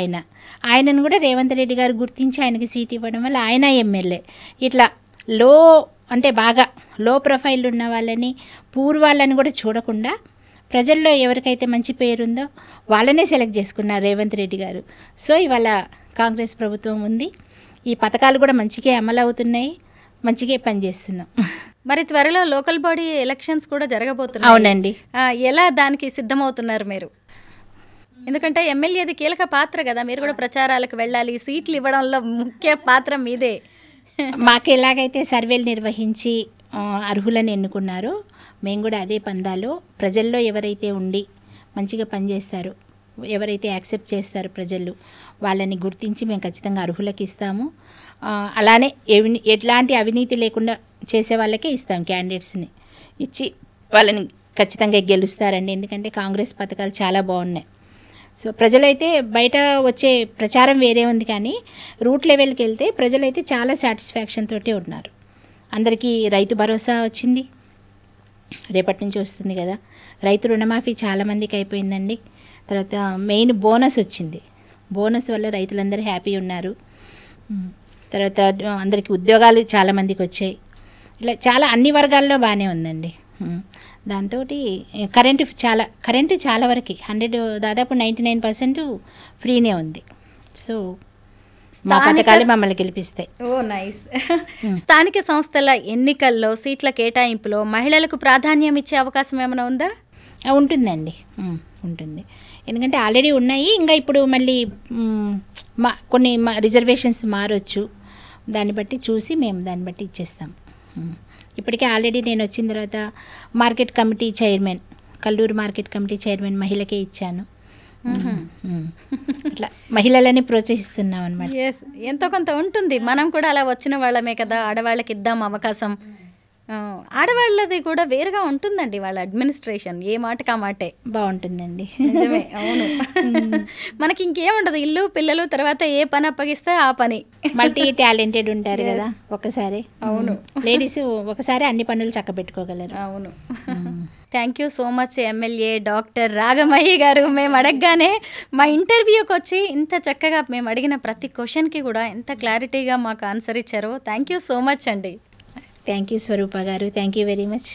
C: ఆయనను కూడా రేవంత్ రెడ్డి గారు గుర్తించి ఆయనకి సీట్ ఇవ్వడం వల్ల ఆయన ఎమ్మెల్యే. ఇట్లా బాగా లో ప్రొఫైల్ ఉన్న వాళ్ళని, పూర్వాళ్ళని కూడా చూడకుండా ప్రజల్లో ఎవరికైతే మంచి పేరుందో వాళ్ళనే సెలెక్ట్ చేసుకున్నారు రేవంత్ రెడ్డి గారు. సో ఇవాళ కాంగ్రెస్ ప్రభుత్వం ఉంది, ఈ పథకాలు కూడా మంచిగా అమలు అవుతున్నాయి, మంచిగా పనిచేస్తున్నాం.
B: మరి త్వరలో లోకల్ బాడీ ఎలక్షన్స్ కూడా జరగబోతున్నాయి.
C: అవునండి.
B: ఎలా దానికి సిద్ధమవుతున్నారు మీరు? ఎందుకంటే ఎమ్మెల్యేది కీలక పాత్ర కదా, మీరు కూడా ప్రచారాలకు వెళ్ళాలి, సీట్లు ఇవ్వడంలో ముఖ్య పాత్ర మీదే.
C: మాకు ఎలాగైతే సర్వేలు నిర్వహించి అర్హులను ఎన్నుకున్నారో మేము కూడా అదే పందాలో ప్రజల్లో ఎవరైతే ఉండి మంచిగా పనిచేస్తారో, ఎవరైతే యాక్సెప్ట్ చేస్తారో ప్రజలు, వాళ్ళని గుర్తించి మేము ఖచ్చితంగా అర్హులకు ఇస్తాము. అలానే ఎట్లాంటి అవినీతి లేకుండా చేసే వాళ్ళకే ఇస్తాం, క్యాండిడేట్స్ని ఇచ్చి వాళ్ళని ఖచ్చితంగా గెలుస్తారండి. ఎందుకంటే కాంగ్రెస్ పథకాలు చాలా బాగున్నాయి. సో ప్రజలైతే బయట వచ్చే ప్రచారం వేరే ఉంది, కానీ రూట్ లెవెల్కి వెళ్తే ప్రజలైతే చాలా సాటిస్ఫాక్షన్ తోటే ఉన్నారు. అందరికీ రైతు భరోసా వచ్చింది, రేపటి నుంచి వస్తుంది కదా. రైతు రుణమాఫీ చాలామందికి అయిపోయిందండి. తర్వాత మెయిన్ బోనస్ వచ్చింది. బోనస్ వల్ల రైతులందరూ హ్యాపీ ఉన్నారు. తర్వాత అందరికీ ఉద్యోగాలు చాలామందికి వచ్చాయి. ఇలా చాలా అన్ని వర్గాల్లో బాగానే ఉందండి. దాంతో కరెంటు చాలా వరకు దాదాపు 99% ఫ్రీనే ఉంది. సో మా పథకాలు మమ్మల్ని గెలిపిస్తాయి.
B: ఓ నైస్. స్థానిక సంస్థల ఎన్నికల్లో సీట్ల కేటాయింపులో మహిళలకు ప్రాధాన్యం ఇచ్చే అవకాశం ఏమైనా ఉందా?
C: ఉంటుందండి, ఉంటుంది. ఎందుకంటే ఆల్రెడీ ఉన్నాయి, ఇంకా ఇప్పుడు మళ్ళీ కొన్ని రిజర్వేషన్స్ మారొచ్చు. దాన్ని బట్టి చూసి మేము దాన్ని బట్టి ఇచ్చేస్తాం. ఇప్పటికే ఆల్రెడీ నేను వచ్చిన తర్వాత market committee chairman, Kalluru market committee chairman మహిళకే ఇచ్చాను. ఇట్లా మహిళలని ప్రోత్సహిస్తున్నాం అనమాట.
B: ఎస్, ఎంతో కొంత ఉంటుంది. మనం కూడా అలా వచ్చిన వాళ్ళమే కదా, ఆడవాళ్ళకి ఇద్దాం అవకాశం. ఆడవాళ్ళది కూడా వేరుగా ఉంటుందండి వాళ్ళ అడ్మినిస్ట్రేషన్, ఏ మాటకి ఆ మాటే
C: బాగుంటుందండి.
B: నిజమే, అవును. మనకి ఇంకేముండదు, ఇల్లు పిల్లలు, తర్వాత ఏ పని అప్పగిస్తే ఆ పని.
C: మల్టీ టాలెంటెడ్ ఉంటారు కదా ఒకసారి.
B: అవును,
C: లేడీస్ ఒకసారి అన్ని పనులు చక్కబెట్టుకోగలరు.
B: అవును. Thank you so much MLA doctor Ragamayi గారు. మేము అడగగానే మా ఇంటర్వ్యూకి వచ్చి ఇంత చక్కగా మేము అడిగిన ప్రతి క్వశ్చన్కి కూడా ఎంత క్లారిటీగా మాకు ఆన్సర్ ఇచ్చారో థ్యాంక్ యూ సో మచ్ అండి.
C: థ్యాంక్ యూ స్వరూప గారు, థ్యాంక్ యూ వెరీ మచ్.